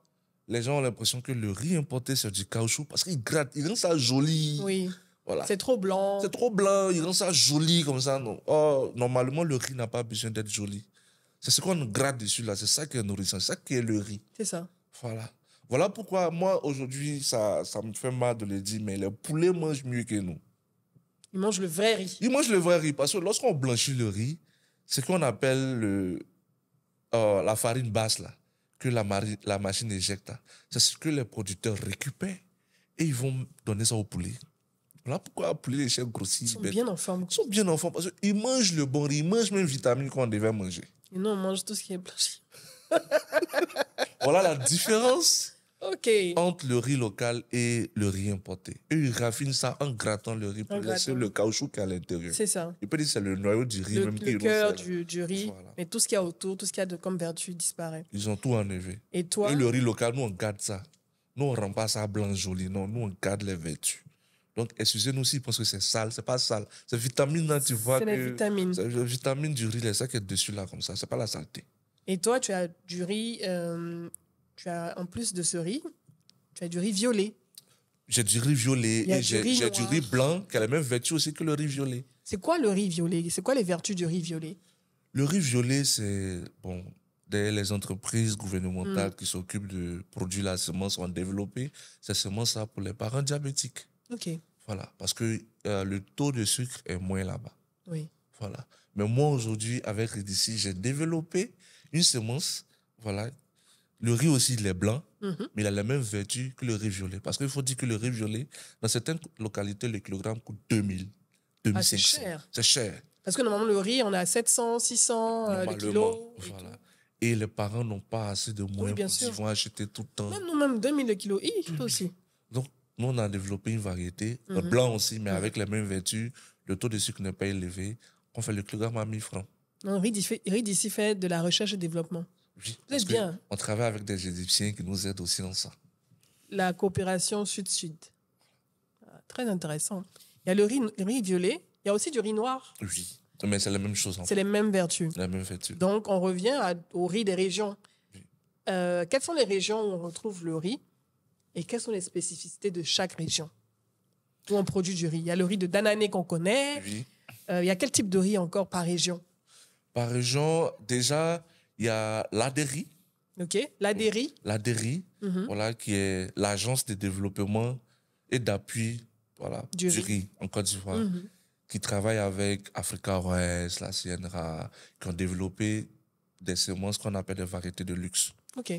Speaker 1: les gens ont l'impression que le riz importé, c'est du caoutchouc parce qu'il gratte, il rend ça joli.
Speaker 2: Oui.
Speaker 1: Voilà.
Speaker 2: C'est trop blanc.
Speaker 1: C'est trop blanc, il rend ça joli comme ça. Non. Oh, normalement, le riz n'a pas besoin d'être joli. C'est ce qu'on gratte dessus là, c'est ça qui est nourrissant, c'est ça qui est le riz.
Speaker 2: C'est ça.
Speaker 1: Voilà. Voilà pourquoi moi, aujourd'hui, ça me fait mal de le dire, mais les poulets mangent mieux que nous.
Speaker 2: Ils mangent le vrai riz.
Speaker 1: Ils mangent le vrai riz parce que lorsqu'on blanchit le riz, c'est ce qu'on appelle la farine basse là, que la machine éjecte. C'est ce que les producteurs récupèrent et ils vont donner ça au poulet. Voilà pourquoi les poulets, les chèvres grossissent.
Speaker 2: Ils sont bien en forme.
Speaker 1: Ils sont bien en forme parce qu'ils mangent le bon riz, ils mangent même vitamines qu'on devait manger.
Speaker 2: Et nous, on mange tout ce qui est blanchi.
Speaker 1: Voilà la différence
Speaker 2: OK.
Speaker 1: entre le riz local et le riz importé. Eux, ils raffinent ça en grattant le riz pour
Speaker 2: En
Speaker 1: laisser
Speaker 2: grattant.
Speaker 1: le caoutchouc qui est à l'intérieur.
Speaker 2: C'est ça.
Speaker 1: Il peut dire que c'est le noyau du riz.
Speaker 2: Le
Speaker 1: même qu'ils
Speaker 2: cœur
Speaker 1: ont fait, là.
Speaker 2: du riz.
Speaker 1: Voilà.
Speaker 2: Mais tout ce qu'il y a autour, tout ce qu'il y a comme vertu disparaît.
Speaker 1: Ils ont tout enlevé.
Speaker 2: Et toi?
Speaker 1: Et le riz local, nous, on garde ça. Nous, on ne rend pas ça blanc joli. Non, nous, on garde les vertus. Donc, excusez-nous s'ils pensent que c'est sale. C'est pas sale. C'est vitamine, là, tu vois.
Speaker 2: C'est les vitamines.
Speaker 1: C'est la vitamine du riz, là, ça qui est dessus, là, comme ça. C'est pas la saleté.
Speaker 2: Et toi, tu as du riz. Tu as, en plus de ce riz, tu as du riz violet.
Speaker 1: J'ai du riz violet
Speaker 2: Il y a
Speaker 1: et
Speaker 2: du
Speaker 1: j'ai
Speaker 2: riz
Speaker 1: du
Speaker 2: noir.
Speaker 1: riz blanc qui a les mêmes vertus aussi que le riz violet.
Speaker 2: C'est quoi le riz violet? C'est quoi les vertus du riz violet?
Speaker 1: Le riz violet, c'est, bon, les entreprises gouvernementales qui s'occupent de produire la semence ont développé ces semences-là pour les parents diabétiques.
Speaker 2: OK.
Speaker 1: Voilà, parce que le taux de sucre est moins là-bas.
Speaker 2: Oui.
Speaker 1: Voilà. Mais moi, aujourd'hui, avec Ridici, j'ai développé une semence. Voilà. Le riz aussi, il est blanc, mais il a les mêmes vertus que le riz violet. Parce qu'il faut dire que le riz violet, dans certaines localités, le kilogramme coûte 2000,
Speaker 2: Ah, c'est
Speaker 1: 2500.
Speaker 2: cher.
Speaker 1: C'est cher.
Speaker 2: Parce que normalement, le riz, on a 700, 600 le
Speaker 1: Normalement.
Speaker 2: kilo. Et
Speaker 1: Voilà.
Speaker 2: tout.
Speaker 1: Et les parents n'ont pas assez de moyens
Speaker 2: bien
Speaker 1: pour
Speaker 2: sûr.
Speaker 1: qu'ils vont acheter tout le temps.
Speaker 2: Même nous-mêmes, 2000 le kilo. Toi aussi.
Speaker 1: Donc, nous, on a développé une variété, le blanc aussi, mais avec les mêmes vertus. Le taux de sucre n'est pas élevé. On fait le kilogramme à 1000 francs.
Speaker 2: Non, riz d'ici fait de la recherche et développement.
Speaker 1: Oui,
Speaker 2: Vous êtes bien.
Speaker 1: on travaille avec des Égyptiens qui nous aident aussi dans ça.
Speaker 2: La coopération sud-sud. Ah, très intéressant. Il y a le riz violet. Il y a aussi du riz noir.
Speaker 1: Oui. Mais c'est la même chose. En
Speaker 2: C'est les mêmes vertus.
Speaker 1: La même vertu.
Speaker 2: Donc, on revient au riz des régions. Quelles sont les régions où on retrouve le riz et quelles sont les spécificités de chaque région où on produit du riz? Il y a le riz de Danané qu'on connaît.
Speaker 1: Oui.
Speaker 2: Il y a quel type de riz encore par région?
Speaker 1: Par région, déjà, il y a l'ADERI.
Speaker 2: OK. L'ADERI.
Speaker 1: L'ADERI, voilà, qui est l'agence de développement et d'appui
Speaker 2: Du
Speaker 1: du
Speaker 2: riz.
Speaker 1: riz en Côte d'Ivoire, qui travaille avec Africa Oest, la CNRA, qui ont développé des semences qu'on appelle des variétés de luxe,
Speaker 2: OK.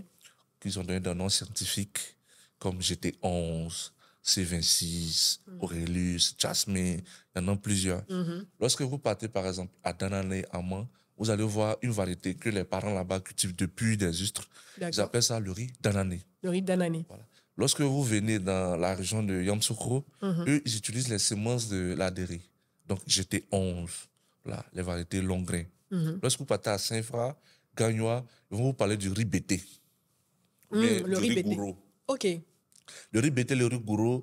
Speaker 1: qu'ils ont donné des noms scientifiques comme GT11, C26, Aurelius, Jasmine, il y en a plusieurs. Lorsque vous partez, par exemple, à Danané, à Mans, vous allez voir une variété que les parents là-bas cultivent depuis des lustres. Ils
Speaker 2: D'accord.
Speaker 1: appellent ça le riz Danané.
Speaker 2: Le riz Danané.
Speaker 1: Voilà. Lorsque vous venez dans la région de Yamoussoukro, eux, ils utilisent les semences de l'ADERI. Donc, GT11, voilà, les variétés long grain. Lorsque vous partez à Saint-Fra, Gagnois, ils vont vous parler du riz BT.
Speaker 2: Le riz BT.
Speaker 1: Gouro.
Speaker 2: OK.
Speaker 1: Le riz BT, le riz Gouro,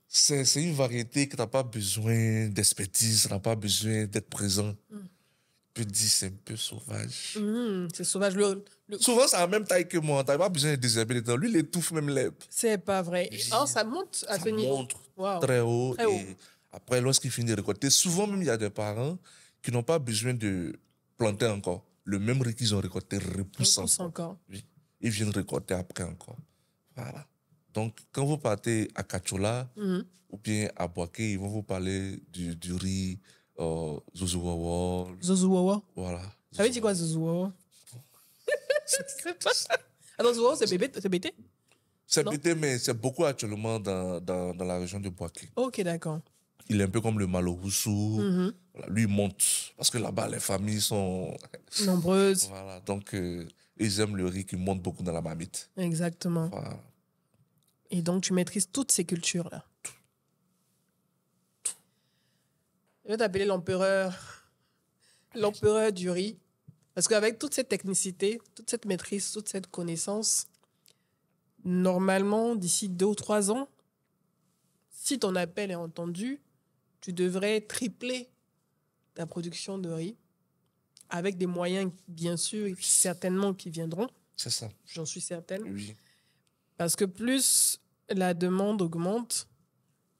Speaker 1: c'est une variété qui n'a pas besoin d'expertise, n'a pas besoin d'être présent. Je peux dire, c'est un peu sauvage.
Speaker 2: C'est sauvage.
Speaker 1: Souvent, c'est à la même taille que moi. Tu n'as pas besoin de désherber les dents. Lui, il étouffe même l'herbe.
Speaker 2: C'est pas vrai. Oh, ça monte à
Speaker 1: Ça
Speaker 2: ce niveau.
Speaker 1: monte
Speaker 2: Wow.
Speaker 1: très haut.
Speaker 2: Très haut.
Speaker 1: Et après, lorsqu'il finit de récolter, souvent même, il y a des parents qui n'ont pas besoin de planter encore. Le même riz qu'ils ont récolté repousse
Speaker 2: Repousse
Speaker 1: encore.
Speaker 2: encore.
Speaker 1: Oui. Ils viennent récolter après encore. Voilà. Donc, quand vous partez à Kachola ou bien à Boaké, ils vont vous parler du riz Zouzouawa.
Speaker 2: Zouzouawa.
Speaker 1: Voilà.
Speaker 2: Ça veut dire quoi, Zouzouawa? Je sais pas. Attends, Zouzouawa, c'est BT?
Speaker 1: C'est
Speaker 2: Non.
Speaker 1: pété, mais c'est beaucoup actuellement dans la région de Boaké.
Speaker 2: OK, d'accord.
Speaker 1: Il est un peu comme le Malouroussou. Voilà, lui, il monte. Parce que là-bas, les familles sont...
Speaker 2: Nombreuses.
Speaker 1: Voilà, donc ils aiment le riz qui monte beaucoup dans la marmite.
Speaker 2: Exactement.
Speaker 1: Voilà.
Speaker 2: Et donc, tu maîtrises toutes ces cultures-là. Je vais t'appeler l'empereur du riz. Parce qu'avec toute cette technicité, toute cette maîtrise, toute cette connaissance, normalement, d'ici 2 ou 3 ans, si ton appel est entendu, tu devrais tripler ta production de riz avec des moyens, bien sûr, et certainement qui viendront.
Speaker 1: C'est ça.
Speaker 2: J'en suis certaine.
Speaker 1: Oui.
Speaker 2: Parce que plus la demande augmente,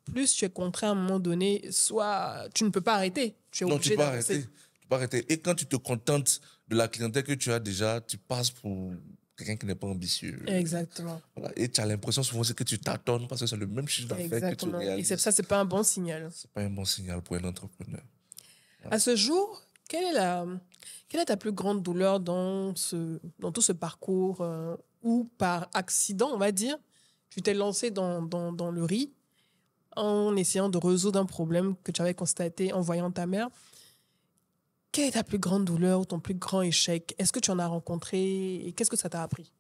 Speaker 2: plus tu es contraint à un moment donné, soit tu ne peux pas arrêter. Tu es
Speaker 1: Non,
Speaker 2: obligé
Speaker 1: tu peux
Speaker 2: d'avancer.
Speaker 1: arrêter. Tu peux arrêter. Et quand tu te contentes de la clientèle que tu as déjà, tu passes pour quelqu'un qui n'est pas ambitieux.
Speaker 2: Exactement.
Speaker 1: Voilà. Et tu as l'impression souvent c'est que tu tâtonnes parce que c'est le même chiffre d'affaires que tu
Speaker 2: Exactement. Et
Speaker 1: réalises.
Speaker 2: ça, c'est pas un bon signal.
Speaker 1: C'est pas un bon signal pour un entrepreneur.
Speaker 2: À ce jour, quelle est ta plus grande douleur dans tout ce parcours où, par accident, on va dire, tu t'es lancé dans le riz en essayant de résoudre un problème que tu avais constaté en voyant ta mère? Quelle est ta plus grande douleur ou ton plus grand échec? Est-ce que tu en as rencontré et qu'est-ce que ça t'a appris?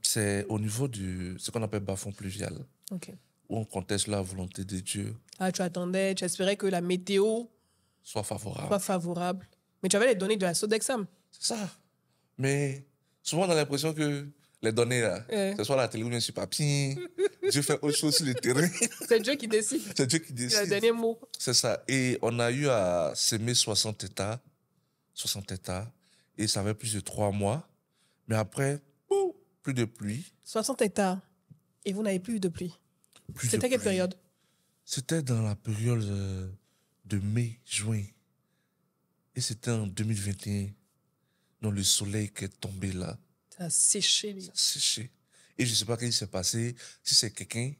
Speaker 1: C'est au niveau ce qu'on appelle bas-fond pluvial,
Speaker 2: Ok.
Speaker 1: où on conteste la volonté de Dieu
Speaker 2: Ah, tu attendais, tu espérais que la météo
Speaker 1: soit favorable.
Speaker 2: soit favorable. Mais tu avais les données de la Sodexam.
Speaker 1: C'est ça. Mais souvent, on a l'impression que les données, là,
Speaker 2: Ouais.
Speaker 1: ce soit la télé ou bien sur papier, Dieu fait autre chose sur le terrain.
Speaker 2: C'est Dieu qui décide.
Speaker 1: C'est Dieu qui
Speaker 2: C'est le
Speaker 1: décide.
Speaker 2: dernier mot.
Speaker 1: C'est ça. Et on a eu à semer 60 hectares. 60 hectares. Et ça avait plus de 3 mois. Mais après, plus de pluie.
Speaker 2: 60 hectares. Et vous n'avez plus eu de pluie.
Speaker 1: Plus de
Speaker 2: C'était quelle
Speaker 1: pluie.
Speaker 2: période?
Speaker 1: C'était dans la période de mai, juin. Et c'était en 2021. Donc le soleil qui est tombé là,
Speaker 2: Ça a séché.
Speaker 1: ça a séché. Et je ne sais pas ce qui s'est passé. Si c'est quelqu'un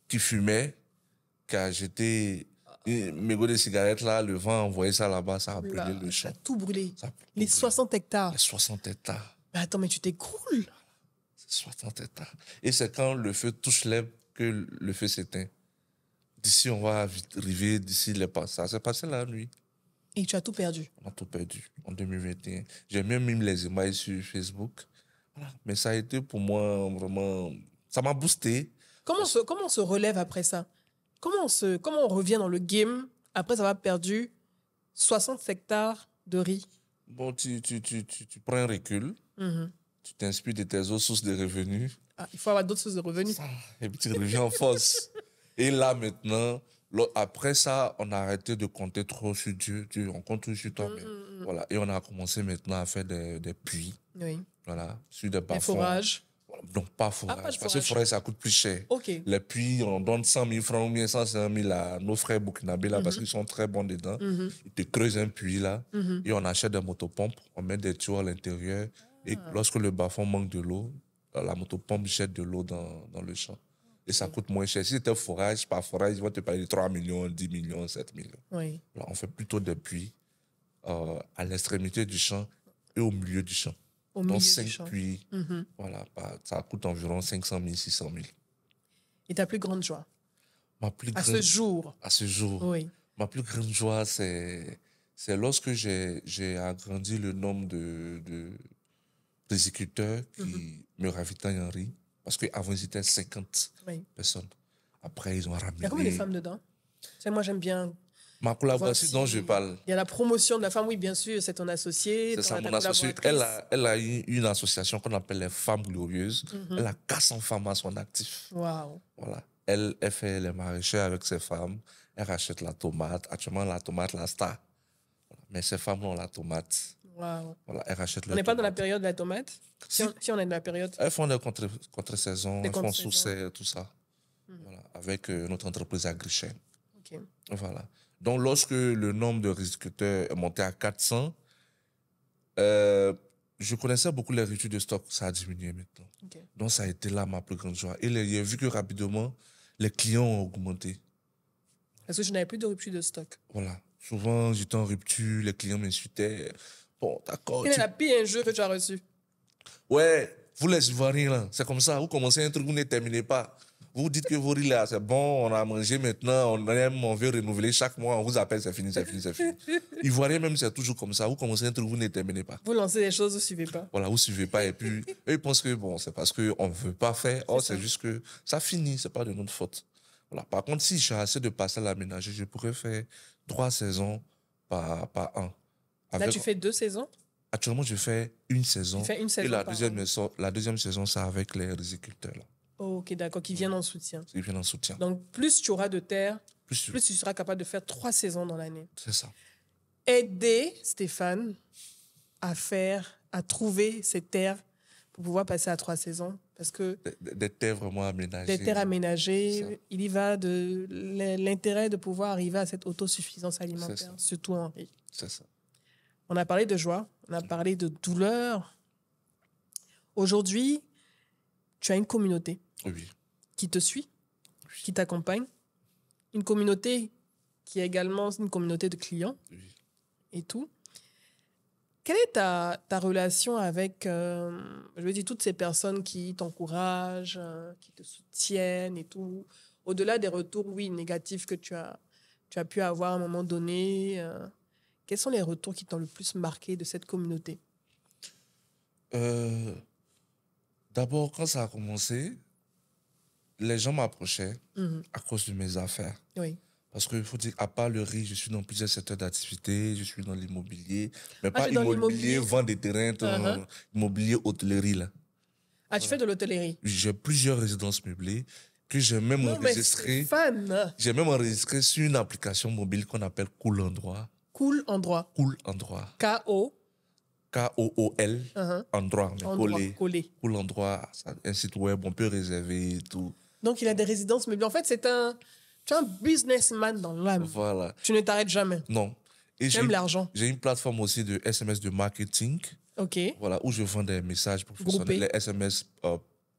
Speaker 1: qui fumait, qui a jeté un mégot de cigarette là, le vent a envoyé ça là-bas, ça a brûlé
Speaker 2: Là,
Speaker 1: le
Speaker 2: ça
Speaker 1: champ.
Speaker 2: a tout brûlé.
Speaker 1: Ça a tout
Speaker 2: Les
Speaker 1: brûlé.
Speaker 2: 60 hectares.
Speaker 1: Les 60 hectares.
Speaker 2: Mais attends, mais tu t'écroules.
Speaker 1: 60 hectares. Et c'est quand le feu touche l'herbe que le feu s'éteint. D'ici, on va vite arriver, d'ici, ça s'est passé la nuit.
Speaker 2: Et tu as tout perdu.
Speaker 1: On a tout perdu en 2021. J'ai même mis les images sur Facebook. Voilà. Mais ça a été pour moi vraiment... Ça m'a boosté.
Speaker 2: Comment on se relève après ça? Comment on revient dans le game après avoir perdu 60 hectares de riz?
Speaker 1: Bon, tu prends un recul. Tu t'inspires de tes autres sources de revenus.
Speaker 2: Ah, il faut avoir d'autres sources de revenus.
Speaker 1: Et puis tu reviens en force. Et là, maintenant, Après ça, on a arrêté de compter trop sur Dieu. Dieu, on compte tout sur toi-même. Voilà. Et on a commencé maintenant à faire des puits.
Speaker 2: Oui.
Speaker 1: Voilà. Sur des
Speaker 2: Les
Speaker 1: bas-fonds.
Speaker 2: forages.
Speaker 1: Donc, pas forage.
Speaker 2: pas de
Speaker 1: Parce que
Speaker 2: forage.
Speaker 1: forage, ça coûte plus cher.
Speaker 2: OK.
Speaker 1: Les puits, on donne 100 000 francs ou bien 150 000 à nos frères burkinabés là, parce qu'ils sont très bons dedans. Ils te creusent un puits là et on achète des motopompes, on met des tuyaux à l'intérieur. Et lorsque le bas-fond manque de l'eau, la motopompe jette de l'eau dans le champ. Et ça coûte moins cher. Si c'était forage, par forage, ils vont te payer 3 millions, 10 millions, 7 millions.
Speaker 2: Oui.
Speaker 1: Voilà, on fait plutôt des puits à l'extrémité du champ et au milieu du champ.
Speaker 2: Au milieu
Speaker 1: Donc,
Speaker 2: du
Speaker 1: 5
Speaker 2: champ.
Speaker 1: puits, voilà, ça coûte environ 500 000, 600 000.
Speaker 2: Et ta plus grande joie
Speaker 1: Ma plus
Speaker 2: à
Speaker 1: grande-
Speaker 2: ce jour?
Speaker 1: À ce jour.
Speaker 2: Oui.
Speaker 1: Ma plus grande joie, c'est lorsque j'ai agrandi le nombre de riziculteurs qui me ravitaillent en riz. Parce qu'avant, ils étaient 50
Speaker 2: Oui.
Speaker 1: personnes. Après, ils ont
Speaker 2: Il y a
Speaker 1: ramené.
Speaker 2: combien de femmes dedans? Tu sais, moi, j'aime bien.
Speaker 1: Ma collaboration
Speaker 2: voir
Speaker 1: dont
Speaker 2: si-
Speaker 1: je parle,
Speaker 2: Il y a la promotion de la femme, oui, bien sûr, c'est ton associé.
Speaker 1: c'est ça,
Speaker 2: ta
Speaker 1: mon associé.
Speaker 2: collaboratrice.
Speaker 1: Elle a eu une association qu'on appelle les Femmes Glorieuses. Elle a 400 femmes à son actif.
Speaker 2: Waouh.
Speaker 1: Voilà. Elle fait les maraîchers avec ses femmes. Elle rachète la tomate. Actuellement, la tomate, la star. Voilà. Mais ces femmes ont la tomate.
Speaker 2: Waouh.
Speaker 1: Voilà, elles rachètent
Speaker 2: On
Speaker 1: le
Speaker 2: n'est pas dans la période de la tomate?
Speaker 1: Si.
Speaker 2: Si on est dans la période.
Speaker 1: Elles font des contre-saisons,
Speaker 2: Des
Speaker 1: elles font
Speaker 2: contre-saisons.
Speaker 1: sous-serre, tout ça. Voilà, avec notre entreprise Agrichain.
Speaker 2: OK.
Speaker 1: Voilà. Donc, lorsque le nombre de riziculteurs est monté à 400, je connaissais beaucoup les ruptures de stock, ça a diminué maintenant.
Speaker 2: OK.
Speaker 1: Donc, ça a été là ma plus grande joie. Et j'ai vu que rapidement, les clients ont augmenté.
Speaker 2: Parce que je n'avais plus de rupture de stock.
Speaker 1: Voilà. Souvent, j'étais en rupture, les clients m'insultaient. Bon, d'accord.
Speaker 2: Quel est la pire injure que tu as reçue?
Speaker 1: Ouais, vous les Ivoiriens, là, c'est comme ça. Vous commencez un truc, vous ne terminez pas. Vous dites que vos riz, là, c'est bon, on a mangé maintenant, on aime, on veut renouveler chaque mois, on vous appelle, c'est fini, c'est fini, c'est fini. Ivoiriens, même, c'est toujours comme ça. Vous commencez un truc, vous ne terminez pas.
Speaker 2: Vous lancez des choses, vous ne suivez pas.
Speaker 1: Voilà, vous ne suivez pas. Et puis, eux, ils pensent que, bon, c'est parce qu'on ne veut pas faire. Oh, c'est juste que ça finit, ce n'est pas de notre faute. Voilà. Par contre, si j'ai assez de passer à l'aménager, je pourrais faire 3 saisons par an.
Speaker 2: Là, tu fais 2 saisons?
Speaker 1: Actuellement, je fais une saison.
Speaker 2: Tu fais une saison
Speaker 1: et la
Speaker 2: par
Speaker 1: deuxième saison, c'est avec les riziculteurs. Là.
Speaker 2: Oh, OK, d'accord, qui viennent en soutien.
Speaker 1: Ils viennent en soutien.
Speaker 2: Donc, plus tu auras de terre,
Speaker 1: Plus
Speaker 2: tu seras capable de faire 3 saisons dans l'année.
Speaker 1: c'est ça.
Speaker 2: Aider Stéphane à trouver ces terres pour pouvoir passer à 3 saisons. Parce que
Speaker 1: Des terres vraiment aménagées.
Speaker 2: des terres
Speaker 1: Ça.
Speaker 2: aménagées, il y va de l'intérêt de pouvoir arriver à cette autosuffisance alimentaire,
Speaker 1: ça.
Speaker 2: surtout en riz.
Speaker 1: C'est ça.
Speaker 2: On a parlé de joie, on a parlé de douleur. Aujourd'hui, tu as une communauté
Speaker 1: Oui.
Speaker 2: qui te suit, qui t'accompagne. Une communauté qui est également une communauté de clients
Speaker 1: Oui.
Speaker 2: et tout. Quelle est ta relation avec, je veux dire, toutes ces personnes qui t'encouragent, qui te soutiennent et tout, au-delà des retours, oui, négatifs que tu as pu avoir à un moment donné, quels sont les retours qui t'ont le plus marqué de cette communauté?
Speaker 1: D'abord, quand ça a commencé, les gens m'approchaient
Speaker 2: Mhm.
Speaker 1: à cause de mes affaires.
Speaker 2: Oui.
Speaker 1: Parce qu'il faut dire, à part le riz, je suis dans plusieurs secteurs d'activité, je suis dans l'immobilier, mais
Speaker 2: Ah,
Speaker 1: pas
Speaker 2: tu es dans
Speaker 1: immobilier,
Speaker 2: l'immobilier.
Speaker 1: vendre des terrains, immobilier, hôtellerie. Là.
Speaker 2: Ah, tu fais de l'hôtellerie?
Speaker 1: J'ai plusieurs résidences meublées que j'ai même
Speaker 2: Non, mais
Speaker 1: enregistrées.
Speaker 2: Stéphane,
Speaker 1: J'ai même enregistré sur une application mobile qu'on appelle Cool Endroit.
Speaker 2: cool endroit.
Speaker 1: Cool Endroit.
Speaker 2: K-O,
Speaker 1: K-O-O-L, endroit, mais
Speaker 2: endroit,
Speaker 1: collé.
Speaker 2: collé.
Speaker 1: Cool Endroit, un site web, on peut réserver et tout.
Speaker 2: Donc, il a des résidences meublées. En fait, tu es un businessman dans l'âme.
Speaker 1: Voilà.
Speaker 2: Tu ne t'arrêtes jamais.
Speaker 1: Non. Et
Speaker 2: Tu aimes l'argent.
Speaker 1: j'ai une plateforme aussi de SMS de marketing,
Speaker 2: OK.
Speaker 1: voilà, où je vends des messages professionnels,
Speaker 2: Groupés.
Speaker 1: les SMS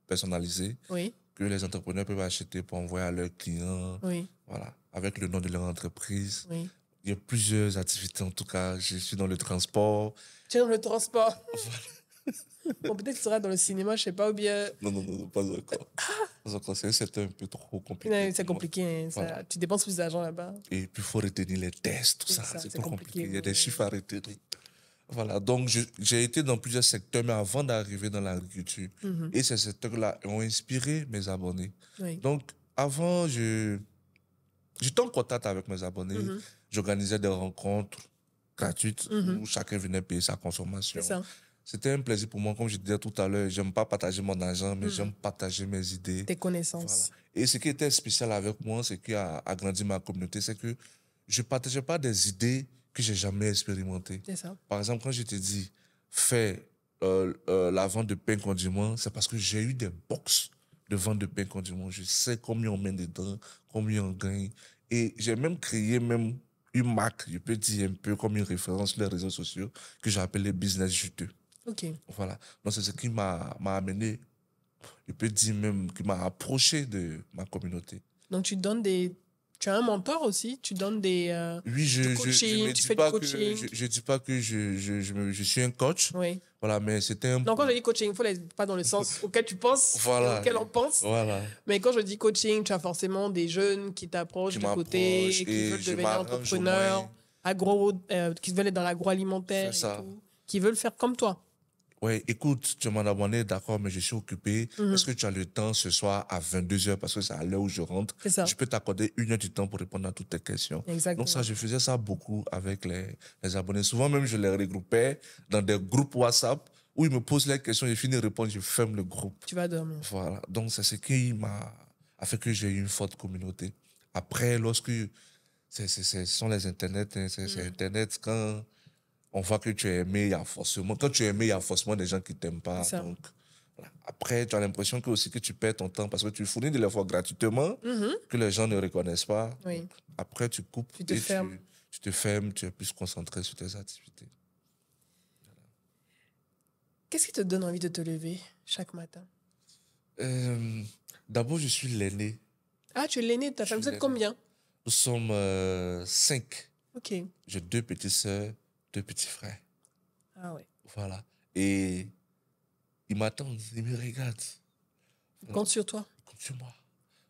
Speaker 1: personnalisés
Speaker 2: Oui,
Speaker 1: que les entrepreneurs peuvent acheter pour envoyer à leurs clients,
Speaker 2: oui,
Speaker 1: voilà, avec le nom de leur entreprise.
Speaker 2: oui.
Speaker 1: Il y a plusieurs activités, en tout cas. Je suis dans le transport.
Speaker 2: Tu es dans le transport. Bon, peut-être que tu seras dans le cinéma, je sais pas, ou bien...
Speaker 1: Non, pas encore. Pas encore. C'est un peu trop compliqué.
Speaker 2: Non, c'est
Speaker 1: pour moi.
Speaker 2: compliqué. Hein, ça.
Speaker 1: Voilà.
Speaker 2: Tu dépenses plus d'argent là-bas.
Speaker 1: Et puis, il faut retenir les tests, tout
Speaker 2: C'est
Speaker 1: ça.
Speaker 2: ça,
Speaker 1: C'est
Speaker 2: c'est
Speaker 1: trop
Speaker 2: compliqué,
Speaker 1: compliqué. Il y a des
Speaker 2: oui.
Speaker 1: chiffres à retenir. Voilà. Donc, j'ai été dans plusieurs secteurs, mais avant d'arriver dans l'agriculture. Et ces secteurs-là ont inspiré mes abonnés.
Speaker 2: Oui.
Speaker 1: Donc, avant, j'étais en contact avec mes abonnés. J'organisais des rencontres gratuites où chacun venait payer sa consommation.
Speaker 2: C'est ça.
Speaker 1: c'était un plaisir pour moi. Comme je disais tout à l'heure, j'aime pas partager mon argent, mais j'aime partager mes idées.
Speaker 2: Tes connaissances.
Speaker 1: Voilà. Et ce qui était spécial avec moi, c'est qui a agrandi ma communauté, c'est que je partageais pas des idées que j'ai jamais expérimentées.
Speaker 2: C'est ça.
Speaker 1: Par exemple, quand je te dis, fais la vente de pain condiment, c'est parce que j'ai eu des box de vente de pain condiment. Je sais combien on met dedans, combien on gagne. Et j'ai même créé même une marque, je peux dire un peu comme une référence sur les réseaux sociaux, que j'ai appelé Business Juteux.
Speaker 2: OK.
Speaker 1: Voilà. Donc, c'est ce qui m'a amené, je peux dire même, qui m'a approché de ma communauté.
Speaker 2: Donc, tu donnes des... Tu as un mentor aussi? Tu donnes des...
Speaker 1: Oui,
Speaker 2: du coaching, tu fais du coaching.
Speaker 1: je dis pas que je suis un coach.
Speaker 2: Oui.
Speaker 1: Voilà, mais c'était un...
Speaker 2: Donc, quand je dis coaching, il faut pas dans le sens auquel tu penses,
Speaker 1: Voilà.
Speaker 2: auquel on pense.
Speaker 1: Voilà.
Speaker 2: Mais quand je dis coaching, tu as forcément des jeunes qui t'approchent
Speaker 1: Qui
Speaker 2: du côté,
Speaker 1: m'approchent
Speaker 2: qui
Speaker 1: et
Speaker 2: veulent
Speaker 1: je
Speaker 2: devenir
Speaker 1: m'arrange au
Speaker 2: entrepreneurs,
Speaker 1: moyen.
Speaker 2: qui veulent être dans l'agroalimentaire
Speaker 1: C'est
Speaker 2: et
Speaker 1: ça.
Speaker 2: tout, qui veulent faire comme toi.
Speaker 1: Ouais, écoute, tu m'as demandé, d'accord, mais je suis occupé. Est-ce que tu as le temps ce soir à 22h parce que c'est à l'heure où je rentre?
Speaker 2: C'est ça.
Speaker 1: Je peux t'accorder 1 heure du temps pour répondre à toutes tes questions.
Speaker 2: Exactement.
Speaker 1: Donc ça, je faisais ça beaucoup avec les abonnés. Souvent même, je les regroupais dans des groupes WhatsApp où ils me posent les questions, je finis de répondre, je ferme le groupe.
Speaker 2: Tu vas dormir.
Speaker 1: Voilà. Donc c'est ce qui a fait que j'ai eu une forte communauté. Après, lorsque ce sont les internets, hein, c'est Internet, quand on voit que tu es aimé, il y a forcément, quand tu es aimé, il y a forcément des gens qui t'aiment pas.
Speaker 2: C'est ça.
Speaker 1: Donc, voilà. Après, tu as l'impression que aussi que tu perds ton temps parce que tu fournis de l'effort gratuitement que les gens ne reconnaissent pas.
Speaker 2: Oui.
Speaker 1: Donc, après, tu coupes
Speaker 2: Tu te
Speaker 1: et
Speaker 2: fermes.
Speaker 1: tu te fermes, tu es plus concentré sur tes activités.
Speaker 2: Qu'est-ce qui te donne envie de te lever chaque matin?
Speaker 1: D'abord, je suis l'aîné.
Speaker 2: Ah, tu es l'aîné de ta famille. Vous êtes combien?
Speaker 1: Nous sommes 5.
Speaker 2: OK.
Speaker 1: J'ai 2 petites sœurs, 2 petits frères.
Speaker 2: Ah ouais.
Speaker 1: Voilà. Et ils m'attendent, ils me regardent.
Speaker 2: Ils comptent sur toi.
Speaker 1: Ils comptent sur moi.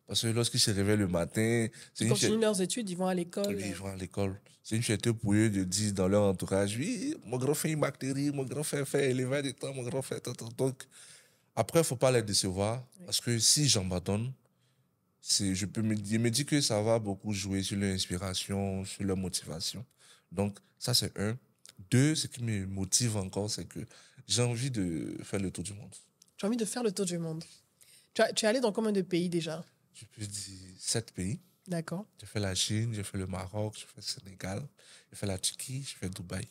Speaker 1: Parce que lorsqu'ils se réveillent le matin, c'est
Speaker 2: Ils
Speaker 1: une
Speaker 2: continuent leurs études, ils vont à l'école.
Speaker 1: Oui, ils vont à l'école. C'est une fierté pour eux de dire dans leur entourage, oui, mon grand frère, il bactérie, mon grand frère fait élevage de temps, mon grand frère, tant. Donc, après, il ne faut pas les décevoir. Parce que si j'abandonne, je me dis que ça va beaucoup jouer sur leur inspiration, sur leur motivation. Donc, ça, c'est un. 2, ce qui me motive encore, c'est que j'ai envie de faire le tour du monde.
Speaker 2: J'ai envie de faire le tour du monde. Tu es allé dans combien de pays déjà?
Speaker 1: Je peux dire 7 pays.
Speaker 2: D'accord.
Speaker 1: J'ai fait la Chine, j'ai fait le Maroc, j'ai fait le Sénégal, j'ai fait la Turquie, j'ai fait Dubaï.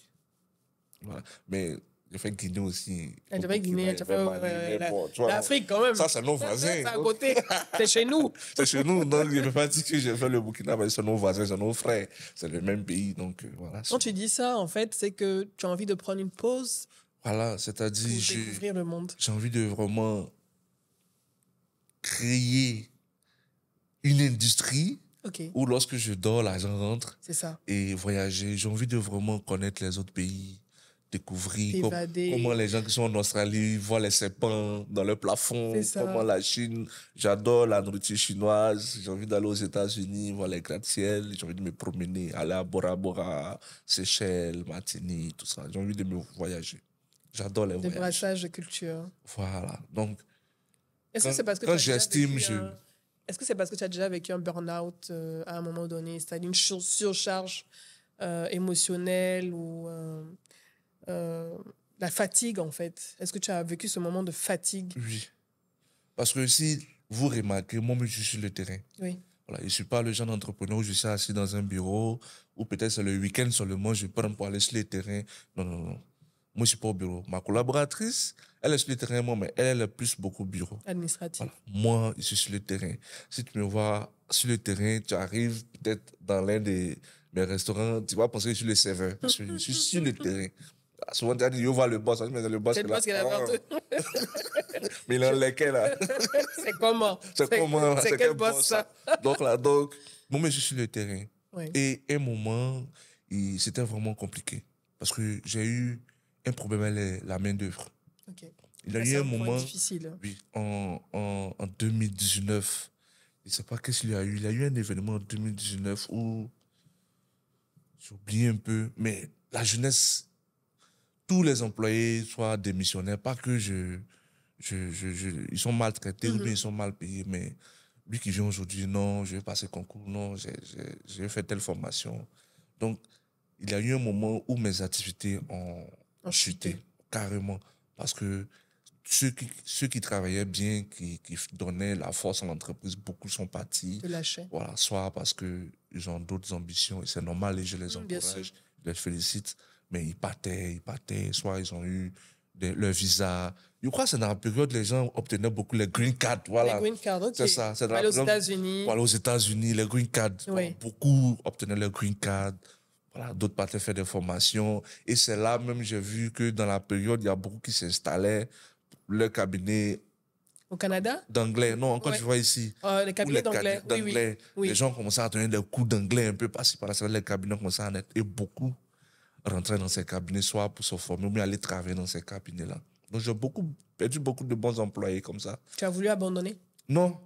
Speaker 1: Voilà. Mais j'ai fait Guinée aussi.
Speaker 2: Tu as fait Guinée, tu as fait l'Afrique quand même.
Speaker 1: Ça, c'est nos voisins.
Speaker 2: C'est à côté. C'est chez nous.
Speaker 1: C'est chez nous. Donc, je ne peux pas dire que j'ai fait le Burkina, mais c'est nos voisins, c'est nos frères. C'est le même pays. Donc, voilà.
Speaker 2: Quand tu dis ça, en fait, c'est que tu as envie de prendre une pause
Speaker 1: Voilà,
Speaker 2: pour
Speaker 1: c'est-à-dire,
Speaker 2: découvrir le monde.
Speaker 1: j'ai envie de vraiment créer une industrie
Speaker 2: OK.
Speaker 1: où lorsque je dors, l'argent rentre.
Speaker 2: C'est ça.
Speaker 1: Et voyager. J'ai envie de vraiment connaître les autres pays, découvrir
Speaker 2: T'évader.
Speaker 1: comment les gens qui sont en Australie voient les serpents dans le plafond,
Speaker 2: C'est ça.
Speaker 1: comment la Chine. J'adore la nourriture chinoise. J'ai envie d'aller aux États-Unis, voir les gratte-ciel. J'ai envie de me promener, aller à Bora Bora, Seychelles, Martinique, tout ça. J'ai envie de me voyager. J'adore les
Speaker 2: Des
Speaker 1: voyages.
Speaker 2: brassages de culture.
Speaker 1: Voilà. Donc,
Speaker 2: Est-ce que c'est parce que
Speaker 1: quand
Speaker 2: tu as déjà
Speaker 1: j'estime,
Speaker 2: vécu Est-ce que c'est parce que tu as déjà vécu un burn-out à un moment donné, c'est-à-dire une surcharge émotionnelle ou la fatigue en fait? Est-ce que tu as vécu ce moment de fatigue?
Speaker 1: Oui. Parce que si vous remarquez, moi, je suis sur le terrain.
Speaker 2: Oui.
Speaker 1: Voilà, je ne suis pas le genre d'entrepreneur où je suis assis dans un bureau, ou peut-être c'est le week-end seulement, je prends pour aller sur le terrain. Non, non, non. Moi, je ne suis pas au bureau. Ma collaboratrice, elle est sur le terrain, moi, mais elle est plus beaucoup au bureau.
Speaker 2: Administratif.
Speaker 1: Voilà. Moi, je suis sur le terrain. Si tu me vois sur le terrain, tu arrives peut-être dans l'un de mes restaurants, tu vas penser que je suis le serveur, parce que je suis sur le terrain. Ah, souvent, tu as dit, je vois le boss. Mais le boss,
Speaker 2: C'est le boss qui est là.
Speaker 1: Mais il en lesquels, là.
Speaker 2: C'est comment?
Speaker 1: C'est comment?
Speaker 2: C'est quel boss ça?
Speaker 1: Donc, moi, je suis sur le terrain.
Speaker 2: Oui.
Speaker 1: Et un moment, c'était vraiment compliqué. Parce que j'ai eu un problème avec la main-d'œuvre.
Speaker 2: OK.
Speaker 1: Il y a
Speaker 2: Ça,
Speaker 1: eu
Speaker 2: c'est
Speaker 1: un
Speaker 2: point
Speaker 1: moment,
Speaker 2: difficile.
Speaker 1: oui, en 2019, je ne sais pas qu'est-ce qu'il y a eu. Il y a eu un événement en 2019 où j'ai oublié un peu, mais la jeunesse, tous les employés soient démissionnaires, pas que ils sont maltraités ou bien ils sont mal payés, mais lui qui vient aujourd'hui, non, je vais passer concours, non, j'ai fait telle formation. Donc, il y a eu un moment où mes activités ont chuté, carrément. Parce que ceux qui travaillaient bien, qui donnaient la force à l'entreprise, beaucoup sont partis.
Speaker 2: Te lâcher.
Speaker 1: Voilà, soit parce qu'ils ont d'autres ambitions, et c'est normal, et je les
Speaker 2: Bien sûr.
Speaker 1: encourage, je les félicite, mais ils partaient, soit ils ont eu leur visa. Je crois que c'est dans la période où les gens obtenaient beaucoup les green cards. Voilà.
Speaker 2: Les green cards, ok.
Speaker 1: C'est ça. C'est dans
Speaker 2: Aller
Speaker 1: la
Speaker 2: aux
Speaker 1: période-
Speaker 2: États-Unis.
Speaker 1: Voilà, aux États-Unis, les green cards.
Speaker 2: Oui.
Speaker 1: Voilà, beaucoup obtenaient le green card. Voilà, d'autres partaient faire des formations. Et c'est là même, j'ai vu que dans la période, il y a beaucoup qui s'installaient. Le cabinet
Speaker 2: Au Canada?
Speaker 1: d'anglais, non, encore
Speaker 2: Ouais.
Speaker 1: tu vois ici.
Speaker 2: Les cabinets d'anglais. Oui, oui. Oui.
Speaker 1: Les gens commençaient à donner des cours d'anglais un peu par-ci, par-là. C'est vrai, les cabinets commençaient à naître. Et beaucoup rentraient dans ces cabinets, soit pour se former, ou bien aller travailler dans ces cabinets-là. Donc, j'ai perdu beaucoup de bons employés comme ça.
Speaker 2: Tu as voulu abandonner?
Speaker 1: Non,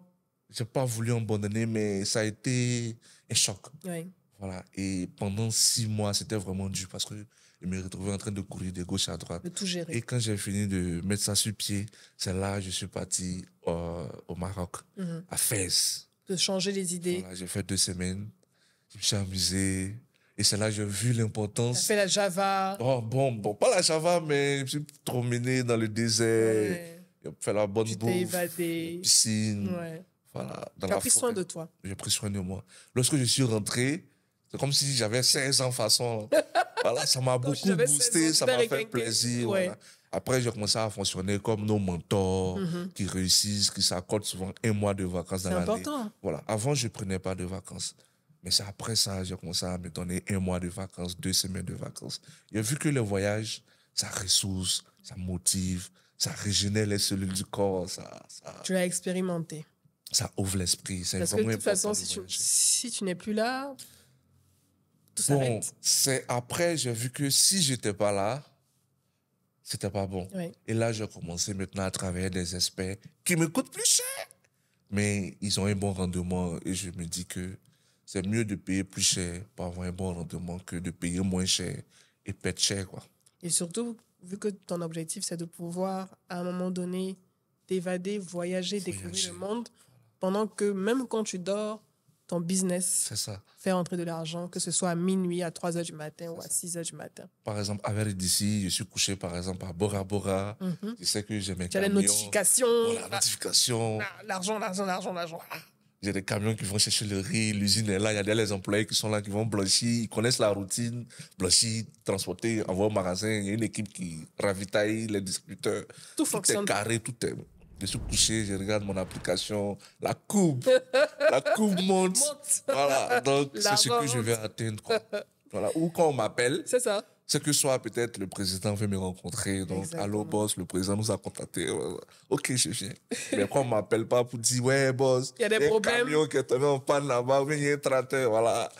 Speaker 1: j'ai pas voulu abandonner, mais ça a été un choc.
Speaker 2: Oui.
Speaker 1: Voilà. Et pendant 6 mois, c'était vraiment dur parce que je me retrouvais en train de courir de gauche à droite.
Speaker 2: De tout gérer.
Speaker 1: Et quand j'ai fini de mettre ça sur pied, c'est là que je suis parti au Maroc, à Fès.
Speaker 2: De changer les idées.
Speaker 1: Voilà, j'ai fait 2 semaines. Je me suis amusé. Et c'est là que j'ai vu
Speaker 2: Tu as
Speaker 1: l'importance.
Speaker 2: fait la Java.
Speaker 1: Oh, bon, pas la Java, mais je me suis promené dans le désert.
Speaker 2: Ouais.
Speaker 1: J'ai fait la bonne
Speaker 2: Tu
Speaker 1: bouffe.
Speaker 2: t'es évadé.
Speaker 1: Piscine.
Speaker 2: Ouais.
Speaker 1: Voilà, dans
Speaker 2: Tu as
Speaker 1: la
Speaker 2: pris
Speaker 1: forêt.
Speaker 2: soin de toi.
Speaker 1: J'ai pris soin de moi. Lorsque je suis rentré, c'est comme si j'avais 16 ans façon. Voilà, ça m'a beaucoup
Speaker 2: j'avais 16
Speaker 1: boosté,
Speaker 2: ans,
Speaker 1: ça m'a
Speaker 2: super
Speaker 1: fait
Speaker 2: équinqué.
Speaker 1: plaisir.
Speaker 2: Ouais.
Speaker 1: Voilà. Après, j'ai commencé à fonctionner comme nos mentors qui réussissent, qui s'accordent souvent 1 mois de vacances dans
Speaker 2: C'est
Speaker 1: l'année.
Speaker 2: important.
Speaker 1: Voilà. Avant, je ne prenais pas de vacances. Mais c'est après ça, j'ai commencé à me donner 1 mois de vacances, 2 semaines de vacances. J'ai vu que le voyage, ça ressource, ça motive, ça régénère les cellules du corps,
Speaker 2: Tu l'as expérimenté.
Speaker 1: ça ouvre l'esprit. C'est
Speaker 2: Parce que
Speaker 1: vraiment
Speaker 2: de toute façon,
Speaker 1: important de
Speaker 2: si
Speaker 1: voyager.
Speaker 2: tu n'es plus là, tout
Speaker 1: Bon,
Speaker 2: s'arrête.
Speaker 1: c'est après, j'ai vu que si j'étais pas là, c'était pas bon.
Speaker 2: Oui.
Speaker 1: Et là, j'ai commencé maintenant à travailler des experts qui me coûtent plus cher. Mais ils ont un bon rendement et je me dis que c'est mieux de payer plus cher pour avoir un bon rendement que de payer moins cher et perdre cher, quoi.
Speaker 2: Et surtout, vu que ton objectif, c'est de pouvoir, à un moment donné, t'évader, voyager, découvrir le monde, pendant que même quand tu dors, ton business
Speaker 1: C'est ça.
Speaker 2: fait entrer de l'argent, que ce soit à minuit, à 3 heures du matin ou à 6 heures du matin.
Speaker 1: Par exemple, avec d'ici, je suis couché, par exemple, à Bora Bora. Je sais que j'ai mes
Speaker 2: Tu as les
Speaker 1: camions.
Speaker 2: notifications.
Speaker 1: Voilà, notifications.
Speaker 2: L'argent, l'argent, l'argent, l'argent.
Speaker 1: J'ai des camions qui vont chercher le riz, l'usine est là, il y a des employés qui sont là, qui vont blanchir, ils connaissent la routine, blanchir, transporter, envoyer au magasin. Il y a une équipe qui ravitaille les distributeurs.
Speaker 2: Tout fonctionne.
Speaker 1: Est carré, tout est. Je suis couché, je regarde mon application, la courbe monte.
Speaker 2: Monte.
Speaker 1: Voilà, donc c'est ce que
Speaker 2: L'argent
Speaker 1: je vais atteindre, quoi. Voilà. Ou quand on m'appelle,
Speaker 2: C'est ça.
Speaker 1: c'est que soit peut-être le président veut me rencontrer. Donc,
Speaker 2: Exactement.
Speaker 1: allô, boss, le président nous a contactés. Ok, je viens. Mais quand on ne m'appelle pas pour dire, ouais, boss,
Speaker 2: Il y a des problèmes.
Speaker 1: un camion qui est tombé en panne là-bas, ou bien il y a un tracteur, voilà.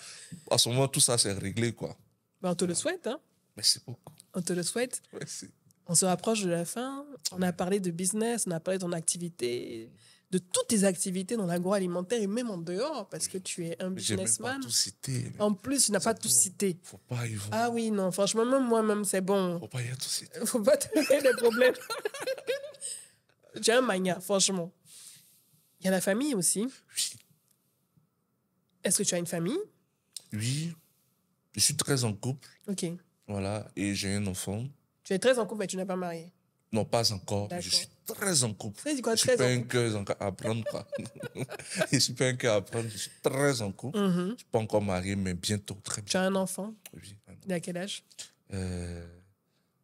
Speaker 1: À ce moment, tout ça, c'est réglé, quoi.
Speaker 2: Ben, on te le souhaite, hein.
Speaker 1: Merci beaucoup.
Speaker 2: On te le souhaite.
Speaker 1: Merci.
Speaker 2: On se rapproche de la fin. On a parlé de business, on a parlé de ton activité, de toutes tes activités dans l'agroalimentaire et même en dehors, parce que tu es un
Speaker 1: Mais j'ai même pas
Speaker 2: businessman.
Speaker 1: tout cité.
Speaker 2: En plus, tu n'as pas tout
Speaker 1: bon.
Speaker 2: cité.
Speaker 1: Faut pas y
Speaker 2: Ah oui, non, franchement, même moi-même, c'est bon.
Speaker 1: Faut pas y tout cité.
Speaker 2: Faut pas te donner des problèmes. J'ai un mania, franchement. Il y a la famille aussi.
Speaker 1: Oui.
Speaker 2: Est-ce que tu as une famille?
Speaker 1: Oui. Je suis très en couple.
Speaker 2: Ok.
Speaker 1: Voilà. Et j'ai un enfant.
Speaker 2: Tu es très en couple, mais tu n'es pas marié.
Speaker 1: Non, pas encore. Mais je
Speaker 2: D'accord.
Speaker 1: suis très en couple.
Speaker 2: Ça dit quoi,
Speaker 1: Je
Speaker 2: très
Speaker 1: suis pas
Speaker 2: en
Speaker 1: un
Speaker 2: couple?
Speaker 1: cœur encore à apprendre, quoi. Je suis pas un cœur à apprendre. Je suis très en couple. Je suis pas encore marié, mais bientôt, très
Speaker 2: Tu as un enfant?
Speaker 1: Oui.
Speaker 2: Il a quel âge?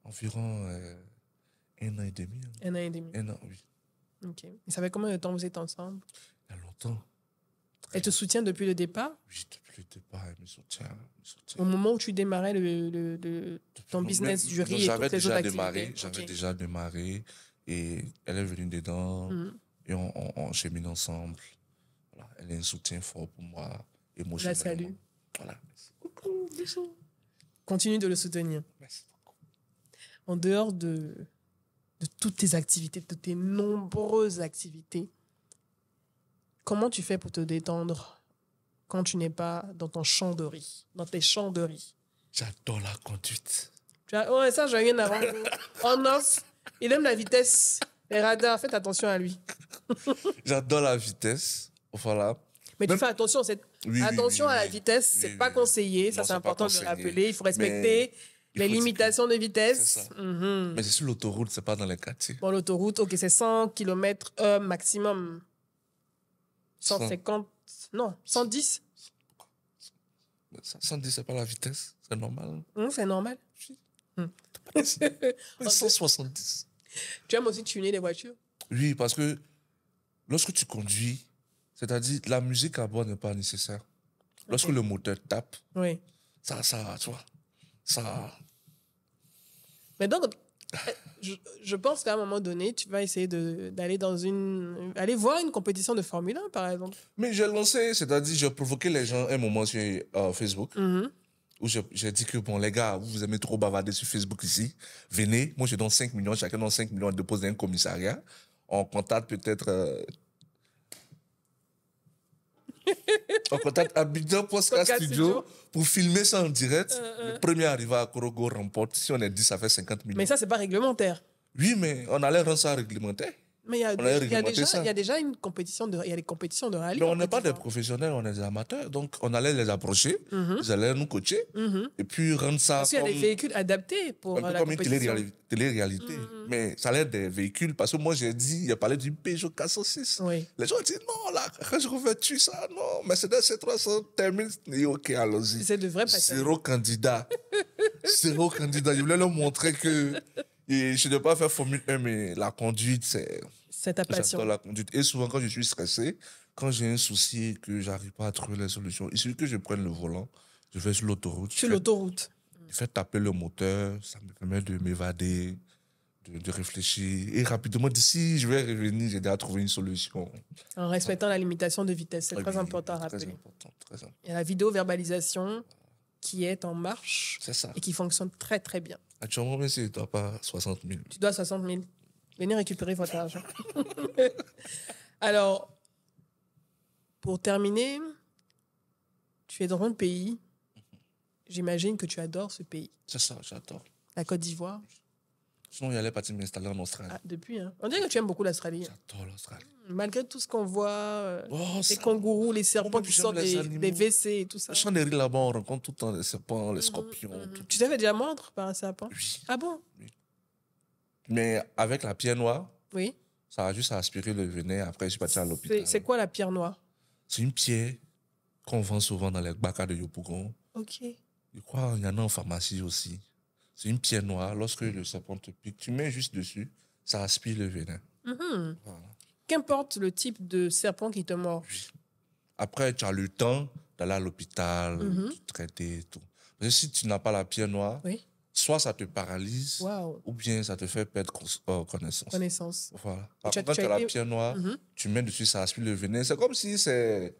Speaker 1: Environ 1 an et demi.
Speaker 2: 1 an et demi.
Speaker 1: 1 an, oui.
Speaker 2: Ok. Et ça fait combien de temps vous êtes ensemble?
Speaker 1: Il y a longtemps.
Speaker 2: Elle te soutient depuis le départ?
Speaker 1: Oui, depuis le départ, elle me soutient.
Speaker 2: Au moment où tu démarrais ton business du riz et toutes les autres activités?
Speaker 1: J'avais
Speaker 2: Ok.
Speaker 1: déjà démarré et elle est venue dedans et on chemine ensemble. Voilà, elle est un soutien fort pour moi,
Speaker 2: Je la
Speaker 1: émotionnellement.
Speaker 2: salue.
Speaker 1: Voilà. Merci.
Speaker 2: Continue de le soutenir.
Speaker 1: Merci beaucoup.
Speaker 2: En dehors de toutes tes activités, de tes nombreuses activités, comment tu fais pour te détendre quand tu n'es pas dans ton champ de riz, dans tes champs de riz?
Speaker 1: J'adore la conduite.
Speaker 2: Ouais, ça, j'ai rien à voir. En off, il aime la vitesse. Les radars, faites attention à lui.
Speaker 1: J'adore la vitesse. Voilà.
Speaker 2: Mais tu
Speaker 1: Même-
Speaker 2: fais attention,
Speaker 1: Oui,
Speaker 2: attention
Speaker 1: oui,
Speaker 2: à la
Speaker 1: oui.
Speaker 2: vitesse, c'est
Speaker 1: Oui,
Speaker 2: pas
Speaker 1: oui.
Speaker 2: conseillé, ça
Speaker 1: Non,
Speaker 2: c'est
Speaker 1: c'est pas
Speaker 2: important de le
Speaker 1: conseillé.
Speaker 2: rappeler, il faut respecter
Speaker 1: il
Speaker 2: Les
Speaker 1: faut dire que-
Speaker 2: limitations de
Speaker 1: C'est
Speaker 2: vitesse.
Speaker 1: ça.
Speaker 2: Mhm.
Speaker 1: Mais c'est sur l'autoroute, c'est pas dans les quartiers.
Speaker 2: Bon, l'autoroute, ok, c'est 100 km/h maximum. 150, non, 110.
Speaker 1: 110, c'est pas la vitesse, c'est normal.
Speaker 2: C'est normal.
Speaker 1: Mais 170.
Speaker 2: Tu aimes aussi tuner les voitures?
Speaker 1: Oui, parce que lorsque tu conduis, c'est-à-dire la musique à bord n'est pas nécessaire. Lorsque le moteur tape,
Speaker 2: Oui.
Speaker 1: ça, tu vois, ça...
Speaker 2: Mais donc, je pense qu'à un moment donné, tu vas essayer d'aller aller voir une compétition de Formule 1, par exemple.
Speaker 1: Mais j'ai lancé, c'est-à-dire j'ai provoqué les gens un moment sur Facebook,
Speaker 2: Mhm.
Speaker 1: où j'ai dit que, bon, les gars, vous aimez trop bavarder sur Facebook ici, venez, moi je donne 5 millions, chacun donne 5 millions, on dépose dans un commissariat, on contacte peut-être... on contacte Abidjan Podcast Studio pour filmer ça en direct. Le premier arrivé à Korogo remporte. Si on est 10, ça fait 50 millions.
Speaker 2: Mais ça, c'est pas réglementaire.
Speaker 1: Oui, mais on allait rendre ça réglementaire.
Speaker 2: Mais il y a
Speaker 1: réglementé ça.
Speaker 2: déjà une compétition il y a des compétitions de rallye.
Speaker 1: Mais on
Speaker 2: en
Speaker 1: n'est
Speaker 2: Côte
Speaker 1: pas des
Speaker 2: d'Ivoire.
Speaker 1: professionnels, on est des amateurs. Donc, on allait les approcher, ils allaient nous coacher, et puis rendre ça
Speaker 2: Parce qu'il y a
Speaker 1: comme,
Speaker 2: des véhicules adaptés pour
Speaker 1: un peu
Speaker 2: la
Speaker 1: comme une
Speaker 2: compétition.
Speaker 1: télé-réalité. Mais ça allait des véhicules. Parce que moi, j'ai dit, il a parlé du Peugeot 406.
Speaker 2: Oui.
Speaker 1: Les gens ont dit, non, là, quand je revêtu ça, non, Mercedes C300 termine. Et OK, allons-y.
Speaker 2: C'est de vrais passionnés.
Speaker 1: Zéro candidat. Zéro candidat. Je voulais leur montrer que je ne dois pas faire Formule 1, mais la conduite,
Speaker 2: C'est ta passion.
Speaker 1: j'adore la conduite. Et souvent, quand je suis stressé, quand j'ai un souci et que j'arrive pas à trouver la solution, il suffit que je prenne le volant, je vais sur l'autoroute.
Speaker 2: Sur l'autoroute.
Speaker 1: Je fais taper le moteur, ça me permet de m'évader, de réfléchir. Et rapidement, d'ici, je vais revenir, j'ai déjà trouvé une solution.
Speaker 2: En respectant la limitation de vitesse. C'est très
Speaker 1: Oui,
Speaker 2: important à
Speaker 1: très
Speaker 2: rappeler.
Speaker 1: important, très important.
Speaker 2: Il y a la vidéo-verbalisation qui est en marche
Speaker 1: C'est ça.
Speaker 2: et qui fonctionne très, très bien.
Speaker 1: Actuellement, même si je ne dois pas 60 000.
Speaker 2: Tu dois 60 000. Venez récupérer votre argent. Alors, pour terminer, tu es dans un pays. J'imagine que tu adores ce pays.
Speaker 1: C'est ça, j'adore.
Speaker 2: La Côte d'Ivoire.
Speaker 1: Sinon, il allait partir m'installer en Australie.
Speaker 2: Ah, depuis, hein. On dirait que tu aimes beaucoup l'Australie.
Speaker 1: J'adore l'Australie.
Speaker 2: Malgré tout ce qu'on voit,
Speaker 1: Oh,
Speaker 2: les
Speaker 1: ça.
Speaker 2: kangourous, les serpents
Speaker 1: Moi,
Speaker 2: qui
Speaker 1: j'aime
Speaker 2: sortent
Speaker 1: les
Speaker 2: des
Speaker 1: animaux.
Speaker 2: WC et tout ça.
Speaker 1: À Chandéry, là-bas, on rencontre tout le temps les serpents, les scorpions. Tout.
Speaker 2: Tu t'es fait déjà mordre par un serpent?
Speaker 1: Oui.
Speaker 2: Ah bon?
Speaker 1: Mais avec la pierre noire,
Speaker 2: Oui.
Speaker 1: ça a juste aspiré le venin. Après, je suis parti à l'hôpital.
Speaker 2: C'est quoi la pierre noire?
Speaker 1: C'est une pierre qu'on vend souvent dans les bacs de Yopougon.
Speaker 2: Ok.
Speaker 1: Je crois qu'il y en a en pharmacie aussi. C'est une pierre noire. Lorsque le serpent te pique, tu mets juste dessus, ça aspire le venin.
Speaker 2: Mhm.
Speaker 1: Voilà.
Speaker 2: Qu'importe le type de serpent qui te mord.
Speaker 1: Après, tu as le temps d'aller à l'hôpital, de te traiter et tout. Parce que si tu n'as pas la pierre noire,
Speaker 2: Oui.
Speaker 1: soit ça te paralyse,
Speaker 2: Waouh.
Speaker 1: ou bien ça te fait perdre connaissance.
Speaker 2: Connaissance.
Speaker 1: Voilà.
Speaker 2: Et tu as-
Speaker 1: Quand
Speaker 2: tu
Speaker 1: tu
Speaker 2: as
Speaker 1: as la
Speaker 2: été-
Speaker 1: pierre noire,
Speaker 2: Mhm.
Speaker 1: tu mets dessus, ça aspire le venin. C'est comme si c'est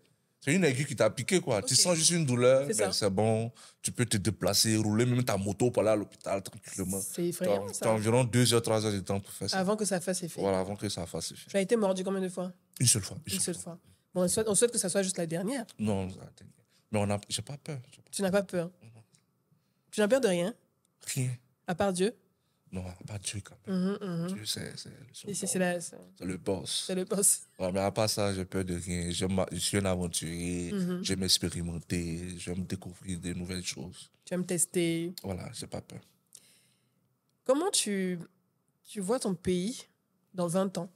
Speaker 1: une aiguille qui t'a piqué, quoi. Tu sens juste une douleur,
Speaker 2: C'est ça.
Speaker 1: mais c'est bon. Tu peux te déplacer, rouler même ta moto pour aller à l'hôpital tranquillement.
Speaker 2: C'est
Speaker 1: Tu
Speaker 2: effrayant,
Speaker 1: as
Speaker 2: ça.
Speaker 1: environ 2 heures, 3 heures de temps pour faire ça.
Speaker 2: Avant que ça fasse effet.
Speaker 1: Voilà, avant que ça fasse effet.
Speaker 2: Tu as été mordu combien de fois?
Speaker 1: Une seule fois.
Speaker 2: Une seule fois. Bon, on souhaite que ça soit juste la dernière.
Speaker 1: Non, attends. Mais j'ai pas peur.
Speaker 2: Tu n'as pas peur. Tu n'as peur de rien,
Speaker 1: Rien.
Speaker 2: à part Dieu.
Speaker 1: Non, pas Dieu quand même. Dieu, c'est
Speaker 2: Et c'est
Speaker 1: le boss.
Speaker 2: le boss.
Speaker 1: Ouais, mais à part ça, j'ai peur de rien. Je suis un aventurier. J'aime expérimenter. J'aime découvrir de nouvelles choses.
Speaker 2: Tu vas me tester.
Speaker 1: Voilà, j'ai pas peur.
Speaker 2: Comment tu vois ton pays dans 20 ans?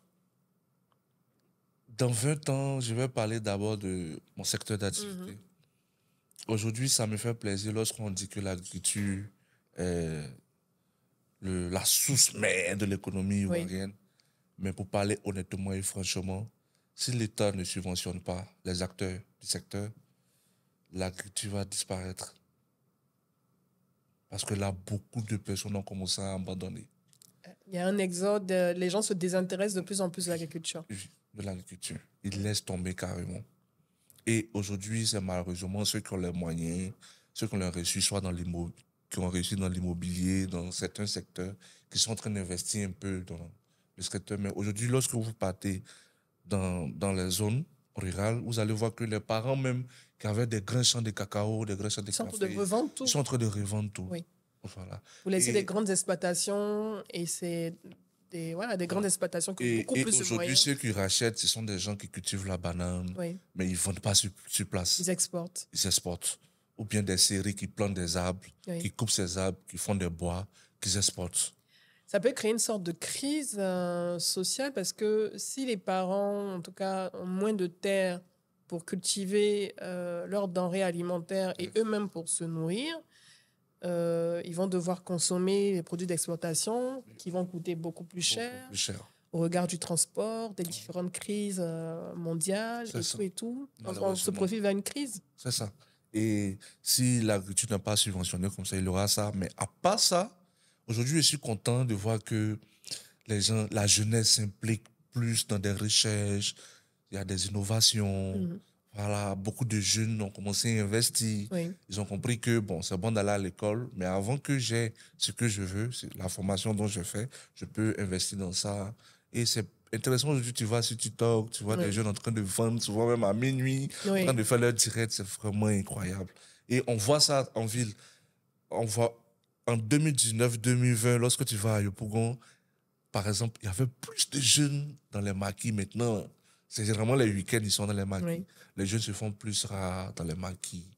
Speaker 1: Dans 20 ans, je vais parler d'abord de mon secteur d'activité. Aujourd'hui, ça me fait plaisir lorsqu'on dit que l'agriculture est la source mère de l'économie ivoirienne. Mais pour parler honnêtement et franchement, si l'État ne subventionne pas les acteurs du secteur, l'agriculture va disparaître. Parce que là, beaucoup de personnes ont commencé à abandonner
Speaker 2: Il y a un exode, les gens se désintéressent de plus en plus de l'agriculture.
Speaker 1: de l'agriculture. Ils laissent tomber carrément. Et aujourd'hui, c'est malheureusement ceux qui ont les moyens, ceux qui ont réussi soit dans qui ont réussi dans l'immobilier, dans certains secteurs, qui sont en train d'investir un peu dans le secteur. Mais aujourd'hui, lorsque vous partez dans les zones rurales, vous allez voir que les parents même qui avaient des grands champs de cacao, des grands champs de
Speaker 2: Ils sont en
Speaker 1: café,
Speaker 2: train de revendre tout.
Speaker 1: ils sont en train de revendre tout.
Speaker 2: Oui.
Speaker 1: Voilà.
Speaker 2: Vous laissez
Speaker 1: Et-
Speaker 2: des grandes exploitations et c'est des grandes exploitations qui ont
Speaker 1: Et,
Speaker 2: beaucoup
Speaker 1: et
Speaker 2: plus de
Speaker 1: aujourd'hui,
Speaker 2: moyens.
Speaker 1: ceux qui rachètent, ce sont des gens qui cultivent la banane,
Speaker 2: Oui,
Speaker 1: mais ils ne vendent pas sur place.
Speaker 2: ils exportent.
Speaker 1: Ils exportent. ou bien des séries qui plantent des arbres,
Speaker 2: Oui.
Speaker 1: qui coupent ces arbres, qui font des bois, qui exportent.
Speaker 2: Ça peut créer une sorte de crise sociale parce que si les parents, en tout cas, ont moins de terre pour cultiver leurs denrées alimentaires et eux-mêmes pour se nourrir, ils vont devoir consommer les produits d'exploitation qui vont coûter beaucoup plus cher
Speaker 1: Beaucoup plus cher.
Speaker 2: au regard du transport, des différentes crises mondiales
Speaker 1: C'est ça.
Speaker 2: et tout. On se
Speaker 1: Malheureusement.
Speaker 2: profile vers une crise.
Speaker 1: C'est ça. Et si l'agriculture n'est pas subventionnée comme ça, il y aura ça. Mais à part ça, aujourd'hui, je suis content de voir que les gens, la jeunesse s'implique plus dans des recherches, il y a des innovations.
Speaker 2: Mhm.
Speaker 1: Voilà, beaucoup de jeunes ont commencé à investir.
Speaker 2: Oui.
Speaker 1: Ils ont compris que, bon, c'est bon d'aller à l'école, mais avant que j'ai ce que je veux, c'est la formation dont je fais, je peux investir dans ça. Et c'est intéressant aujourd'hui, tu vois sur TikTok, tu vois
Speaker 2: Oui.
Speaker 1: des jeunes en train de vendre, souvent même à minuit,
Speaker 2: Oui.
Speaker 1: en train de faire leur direct, c'est vraiment incroyable. Et on voit ça en ville. On voit en 2019-2020, lorsque tu vas à Yopougon, par exemple, il y avait plus de jeunes dans les maquis maintenant. C'est généralement les week-ends, ils sont dans les maquis.
Speaker 2: Oui.
Speaker 1: Les jeunes se font plus rares dans les maquis.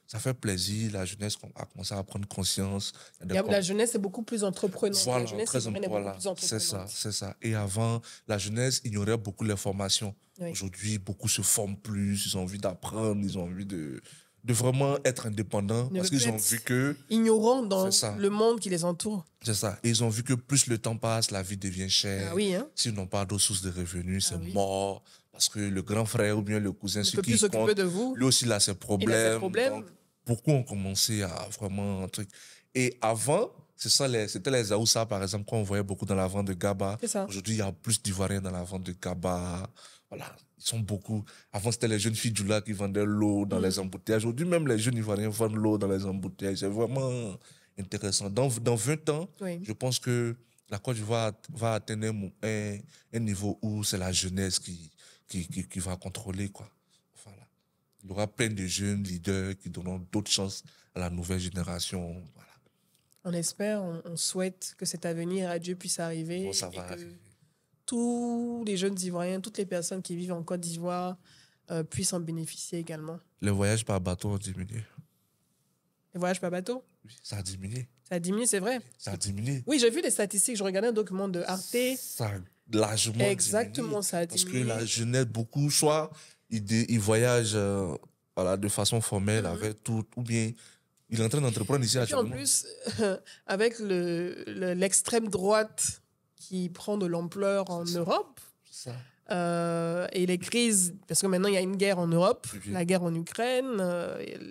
Speaker 1: Ça fait plaisir, la jeunesse a commencé à prendre conscience. Il y a des
Speaker 2: La jeunesse est beaucoup plus entreprenante.
Speaker 1: Voilà,
Speaker 2: La jeunesse
Speaker 1: très
Speaker 2: ivoirienne est
Speaker 1: voilà,
Speaker 2: beaucoup plus entreprenante.
Speaker 1: c'est ça, c'est ça. Et avant, la jeunesse ignorait beaucoup les formations.
Speaker 2: Oui.
Speaker 1: Aujourd'hui, beaucoup se forment plus, ils ont envie d'apprendre, ils ont envie de vraiment être indépendants
Speaker 2: Ne
Speaker 1: parce
Speaker 2: veut
Speaker 1: qu'ils
Speaker 2: plus
Speaker 1: ont
Speaker 2: être
Speaker 1: vu que,
Speaker 2: ignorants dans
Speaker 1: C'est ça.
Speaker 2: le monde qui les entoure.
Speaker 1: c'est ça, et ils ont vu que plus le temps passe, la vie devient chère.
Speaker 2: Ah oui, hein?
Speaker 1: S'ils n'ont pas d'autres sources de revenus, c'est
Speaker 2: Ah oui.
Speaker 1: mort. Parce que le grand frère ou bien le cousin,
Speaker 2: Ne
Speaker 1: celui
Speaker 2: peut
Speaker 1: qui
Speaker 2: plus s'occuper
Speaker 1: compte,
Speaker 2: de vous.
Speaker 1: lui aussi, il a ses problèmes.
Speaker 2: problèmes.
Speaker 1: Donc, beaucoup ont commencé à vraiment un truc. Et avant, c'était les Aoussa, par exemple, qu'on voyait beaucoup dans la vente de Gaba.
Speaker 2: C'est ça.
Speaker 1: Aujourd'hui, il y a plus d'Ivoiriens dans la vente de Gaba. Voilà, ils sont beaucoup. Avant, c'était les jeunes filles du lac qui vendaient l'eau dans les embouteillages. Aujourd'hui, même les jeunes Ivoiriens vendent l'eau dans les embouteillages. C'est vraiment intéressant. Dans 20 ans,
Speaker 2: Oui.
Speaker 1: je pense que la Côte d'Ivoire va atteindre un niveau où c'est la jeunesse qui va contrôler, quoi. Voilà. Il y aura plein de jeunes leaders qui donneront d'autres chances à la nouvelle génération. Voilà.
Speaker 2: On espère, on souhaite que cet avenir à Dieu puisse arriver.
Speaker 1: Bon, ça
Speaker 2: et
Speaker 1: va
Speaker 2: que
Speaker 1: arriver.
Speaker 2: tous les jeunes Ivoiriens, toutes les personnes qui vivent en Côte d'Ivoire puissent en bénéficier également.
Speaker 1: Les voyages par bateau ont diminué.
Speaker 2: Les voyages par bateau,
Speaker 1: Oui, ça a diminué.
Speaker 2: ça a diminué, c'est vrai.
Speaker 1: Ça a diminué.
Speaker 2: Oui, j'ai vu les statistiques. Je regardais un document de Arte.
Speaker 1: Ça a largement
Speaker 2: Exactement,
Speaker 1: diminué.
Speaker 2: ça a
Speaker 1: Parce que
Speaker 2: diminué.
Speaker 1: la jeunesse, beaucoup, soit ils voyagent voilà, de façon formelle avec tout, ou bien ils sont en train d'entreprendre ici
Speaker 2: Et puis en
Speaker 1: actuellement.
Speaker 2: plus, avec l'extrême droite qui prend de l'ampleur en Europe,
Speaker 1: Ça.
Speaker 2: et les crises, parce que maintenant il y a une guerre en Europe,
Speaker 1: Oui.
Speaker 2: la guerre en Ukraine,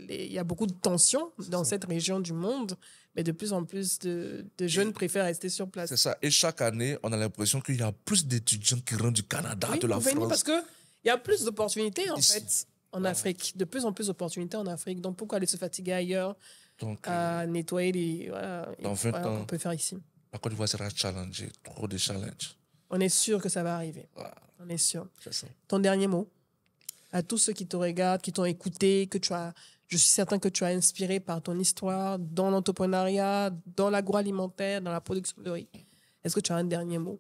Speaker 2: il y a beaucoup de tensions dans cette région du monde, mais de plus en plus de jeunes préfèrent rester sur place.
Speaker 1: C'est ça. Et chaque année, on a l'impression qu'il y a plus d'étudiants qui rentrent du Canada,
Speaker 2: Oui,
Speaker 1: de la
Speaker 2: pour venir,
Speaker 1: France.
Speaker 2: parce qu'il y a plus d'opportunités en
Speaker 1: Ici.
Speaker 2: fait en Afrique, de plus en plus d'opportunités en Afrique. Donc pourquoi aller se fatiguer ailleurs
Speaker 1: Donc,
Speaker 2: à nettoyer les... Voilà,
Speaker 1: Dans 20
Speaker 2: voilà
Speaker 1: ans.
Speaker 2: qu'on peut faire ici.
Speaker 1: la Côte d'Ivoire sera challengée. Trop de challenges.
Speaker 2: On est sûr que ça va arriver.
Speaker 1: Voilà,
Speaker 2: On est sûr.
Speaker 1: c'est ça.
Speaker 2: Ton dernier mot à tous ceux qui te regardent, qui t'ont écouté, je suis certain que tu as inspiré par ton histoire dans l'entrepreneuriat, dans l'agroalimentaire, dans la production de riz. Est-ce que tu as un dernier mot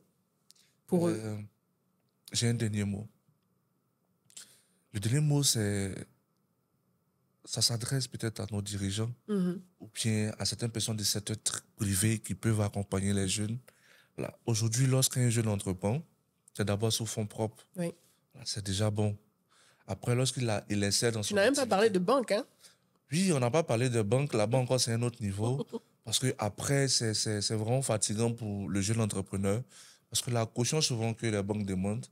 Speaker 2: pour eux?
Speaker 1: J'ai un dernier mot. Le dernier mot, ça s'adresse peut-être à nos dirigeants
Speaker 2: Mhm.
Speaker 1: ou bien à certaines personnes du secteur privé qui peuvent accompagner les jeunes. Voilà. Aujourd'hui, lorsqu'un jeune entreprend, c'est d'abord sous fonds propres.
Speaker 2: Oui.
Speaker 1: Voilà, c'est déjà bon. Après, il essaie dans son
Speaker 2: Tu n'as même pas
Speaker 1: activité.
Speaker 2: parlé de banque, hein?
Speaker 1: Oui, on n'a pas parlé de banque. La banque, encore, c'est un autre niveau. Parce que après, c'est vraiment fatigant pour le jeune entrepreneur. Parce que la caution souvent que les banques demandent,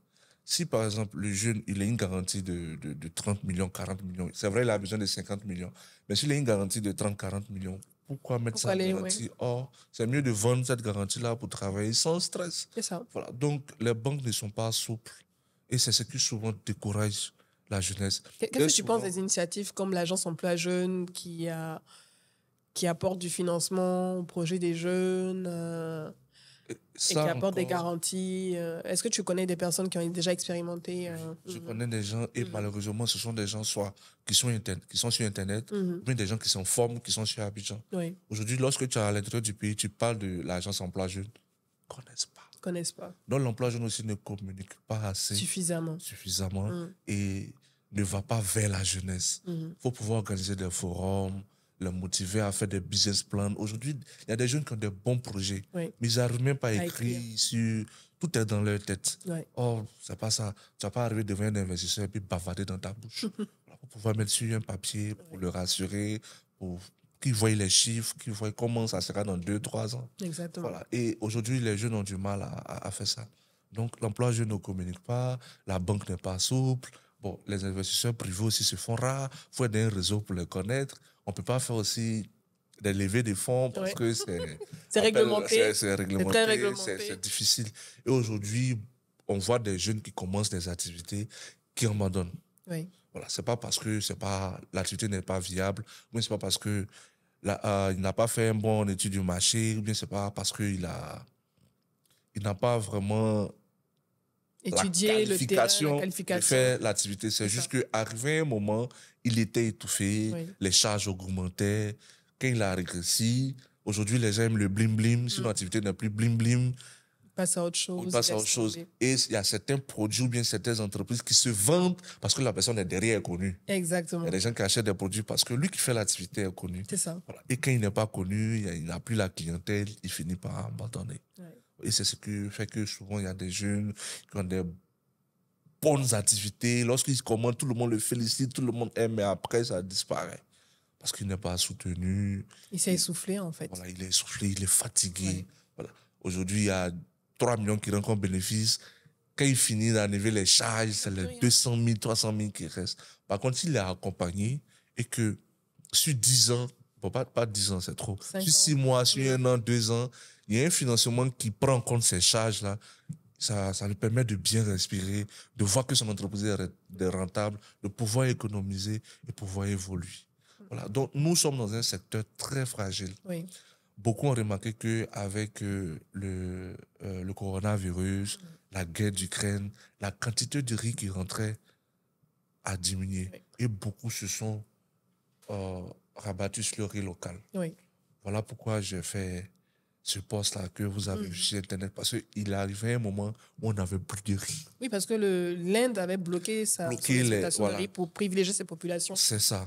Speaker 1: si par exemple le jeune, il a une garantie de 30 millions, 40 millions, c'est vrai, il a besoin de 50 millions. Mais s'il a une garantie de 30, 40 millions, pourquoi mettre ça en
Speaker 2: aller,
Speaker 1: garantie? Or, c'est mieux de vendre cette garantie-là pour travailler sans stress.
Speaker 2: C'est ça.
Speaker 1: Voilà. Donc, les banques ne sont pas souples. Et c'est ce qui souvent décourage la jeunesse.
Speaker 2: Qu'est-ce
Speaker 1: Et
Speaker 2: que tu penses
Speaker 1: souvent-
Speaker 2: des initiatives comme l'Agence Emploi Jeune qui apporte du financement au projet des jeunes et qui
Speaker 1: Ça
Speaker 2: apporte des
Speaker 1: encore,
Speaker 2: garanties? Est-ce que tu connais des personnes qui ont déjà expérimenté?
Speaker 1: Je connais des gens, et malheureusement, ce sont des gens soit qui sont sur Internet, ou bien des gens qui s'en forment, qui sont sur Abidjan.
Speaker 2: Oui,
Speaker 1: Aujourd'hui, lorsque tu es à l'intérieur du pays, tu parles de l'agence emploi jeune, ils ne connaissent pas.
Speaker 2: ne connaissent pas
Speaker 1: Donc, l'emploi jeune aussi ne communique pas assez
Speaker 2: suffisamment.
Speaker 1: suffisamment et ne va pas vers la jeunesse. Il faut pouvoir organiser des forums, les motiver à faire des business plans. Aujourd'hui, il y a des jeunes qui ont des bons projets,
Speaker 2: Oui.
Speaker 1: mais ils n'arrivent même pas à
Speaker 2: écrire.
Speaker 1: écrire sur... Tout est dans leur tête.
Speaker 2: Ouais.
Speaker 1: Oh, c'est pas ça. Tu vas pas arriver devant un investisseur et puis bavarder dans ta bouche. Voilà, pour pouvoir mettre sur un papier, pour le rassurer, pour qu'ils voient les chiffres, qu'ils voient comment ça sera dans 2-3 ans.
Speaker 2: Exactement.
Speaker 1: Voilà. Et aujourd'hui, les jeunes ont du mal à faire ça. Donc, l'emploi jeune ne communique pas, la banque n'est pas souple. Bon, les investisseurs privés aussi se font rares. Il faut aider un réseau pour les connaître. On ne peut pas faire aussi des levées de fonds parce que
Speaker 2: c'est réglementé.
Speaker 1: C'est réglementé,
Speaker 2: très réglementé.
Speaker 1: c'est difficile. Et aujourd'hui, on voit des jeunes qui commencent des activités qui abandonnent.
Speaker 2: Oui.
Speaker 1: Voilà, c'est pas parce que l'activité n'est pas viable, ou bien c'est pas parce que il n'a pas fait un bon étude du marché, ou bien c'est pas parce qu'il n'a pas vraiment
Speaker 2: étudier le terrain, la qualification
Speaker 1: de faire l'activité. C'est juste qu'arrivé un moment, il était étouffé, les charges augmentaient. Quand il a régressé, aujourd'hui, les gens aiment le blim-blim. Si l'activité n'est plus blim-blim,
Speaker 2: passe à autre chose.
Speaker 1: Et il y a certains produits ou bien certaines entreprises qui se vendent parce que la personne est derrière connue.
Speaker 2: Exactement.
Speaker 1: Il y a des gens qui achètent des produits parce que lui qui fait l'activité est connu.
Speaker 2: C'est ça.
Speaker 1: Voilà. Et quand il n'est pas connu, il n'a plus la clientèle, il finit par abandonner.
Speaker 2: Ouais.
Speaker 1: Et c'est ce qui fait que souvent, il y a des jeunes qui ont des bonnes activités. Lorsqu'ils commandent, tout le monde le félicite, tout le monde aime, mais après, ça disparaît. Parce qu'il n'est pas soutenu.
Speaker 2: Il s'est essoufflé, en fait.
Speaker 1: Voilà, il est essoufflé, il est fatigué. Ouais. Voilà. Aujourd'hui, il y a 3 millions qui rentrent comme bénéfice. Quand il finit d'enlever les charges, c'est les 200 000, 300 000 qui restent. Par contre, s'il est accompagné et que sur 10 ans, bon, pas 10 ans, c'est trop. Sur 6 mois, sur 1 an, 2 ans, il y a un financement qui prend en compte ces charges-là. Ça lui permet de bien respirer, de voir que son entreprise est rentable, de pouvoir économiser et pouvoir évoluer. Voilà. Donc, nous sommes dans un secteur très fragile.
Speaker 2: Oui.
Speaker 1: Beaucoup ont remarqué qu'avec le coronavirus, la guerre d'Ukraine, la quantité de riz qui rentrait a diminué. Oui. Et beaucoup se sont rabattus sur le riz local.
Speaker 2: Oui.
Speaker 1: Voilà pourquoi j'ai fait ce poste-là que vous avez vu sur Internet. Parce qu'il arrivait un moment où on n'avait plus de riz.
Speaker 2: Oui, parce que l'Inde avait bloqué son exportation de riz pour privilégier ses populations.
Speaker 1: C'est ça.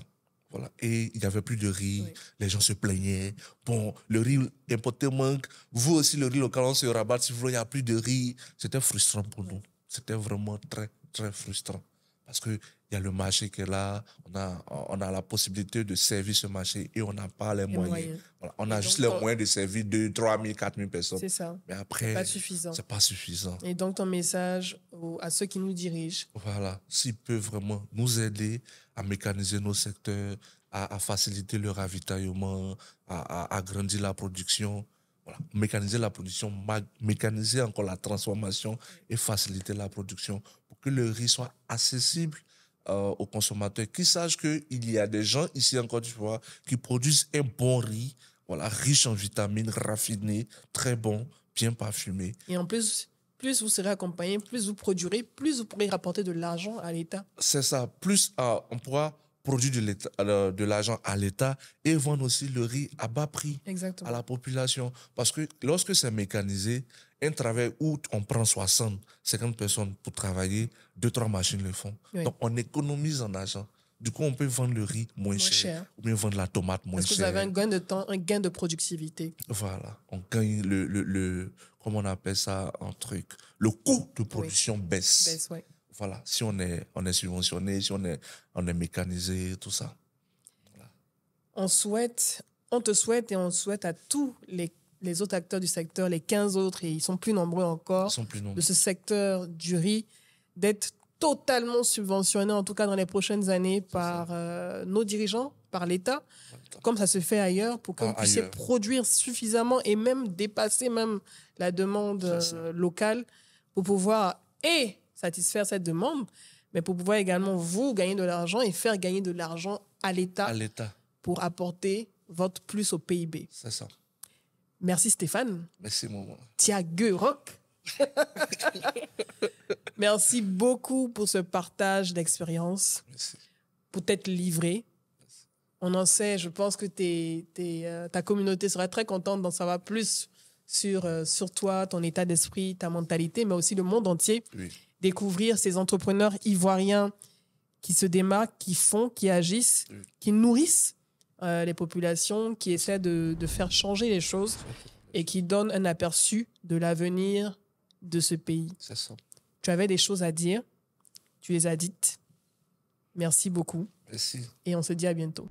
Speaker 1: Voilà. Et il n'y avait plus de riz. Oui. Les gens se plaignaient. Bon, le riz importé manque. Vous aussi, le riz local, on se rabat. Si vous voulez, il n'y a plus de riz. C'était frustrant pour nous. C'était vraiment très, très frustrant. Parce qu'il y a le marché qui est là. On a la possibilité de servir ce marché et on n'a pas les moyens. Voilà. On a juste les moyens de servir 2 3 000, 4 000 personnes.
Speaker 2: C'est ça.
Speaker 1: Mais après,
Speaker 2: c'est
Speaker 1: pas suffisant.
Speaker 2: Et donc, ton message à ceux qui nous dirigent.
Speaker 1: Voilà. S'ils peuvent vraiment nous aider à mécaniser nos secteurs, à faciliter le ravitaillement, à agrandir la production. Voilà. Mécaniser la production, mécaniser encore la transformation et faciliter la production pour que le riz soit accessible aux consommateurs, qui sachent qu'il y a des gens ici en Côte d'Ivoire qui produisent un bon riz, voilà, riche en vitamines, raffiné, très bon, bien parfumé.
Speaker 2: Et en plus vous serez accompagné, plus vous produirez, plus vous pourrez rapporter de l'argent à l'État.
Speaker 1: C'est ça. Plus on pourra produire de l'argent à l'État et vendre aussi le riz à bas prix.
Speaker 2: Exactement.
Speaker 1: À la population. Parce que lorsque c'est mécanisé, un travail où on prend 60, 50 personnes pour travailler, 2-3 machines le font. Oui. Donc, on économise en argent. Du coup, on peut vendre le riz moins cher. Ou bien vendre la tomate moins cher.
Speaker 2: Parce que vous avez un gain de temps, un gain de productivité.
Speaker 1: Voilà. On gagne comment on appelle ça, un truc. Le coût de production baisse.
Speaker 2: Baisse, oui.
Speaker 1: Voilà, si on est subventionné, si on est mécanisé, tout ça. Voilà.
Speaker 2: On te souhaite et on souhaite à tous les autres acteurs du secteur, les 15 autres, et ils sont plus nombreux encore, de ce secteur du riz, d'être totalement subventionnés, en tout cas dans les prochaines années, par nos dirigeants, par l'État, comme ça se fait ailleurs, pour qu'on puisse produire suffisamment et même dépasser même la demande locale pour pouvoir satisfaire cette demande, mais pour pouvoir également vous gagner de l'argent et faire gagner de l'argent à l'État pour apporter votre plus au PIB.
Speaker 1: C'est ça.
Speaker 2: Merci Stéphane.
Speaker 1: Merci maman.
Speaker 2: Tiague Rock. Merci beaucoup pour ce partage d'expérience.
Speaker 1: Merci.
Speaker 2: Pour t'être livré. Merci. On en sait, je pense que ta communauté sera très contente d'en savoir plus sur toi, ton état d'esprit, ta mentalité, mais aussi le monde entier.
Speaker 1: Oui.
Speaker 2: Découvrir ces entrepreneurs ivoiriens qui se démarquent, qui font, qui agissent, qui nourrissent les populations, qui essaie de faire changer les choses et qui donne un aperçu de l'avenir de ce pays.
Speaker 1: C'est ça.
Speaker 2: Tu avais des choses à dire, tu les as dites. Merci beaucoup
Speaker 1: Merci.
Speaker 2: et on se dit à bientôt.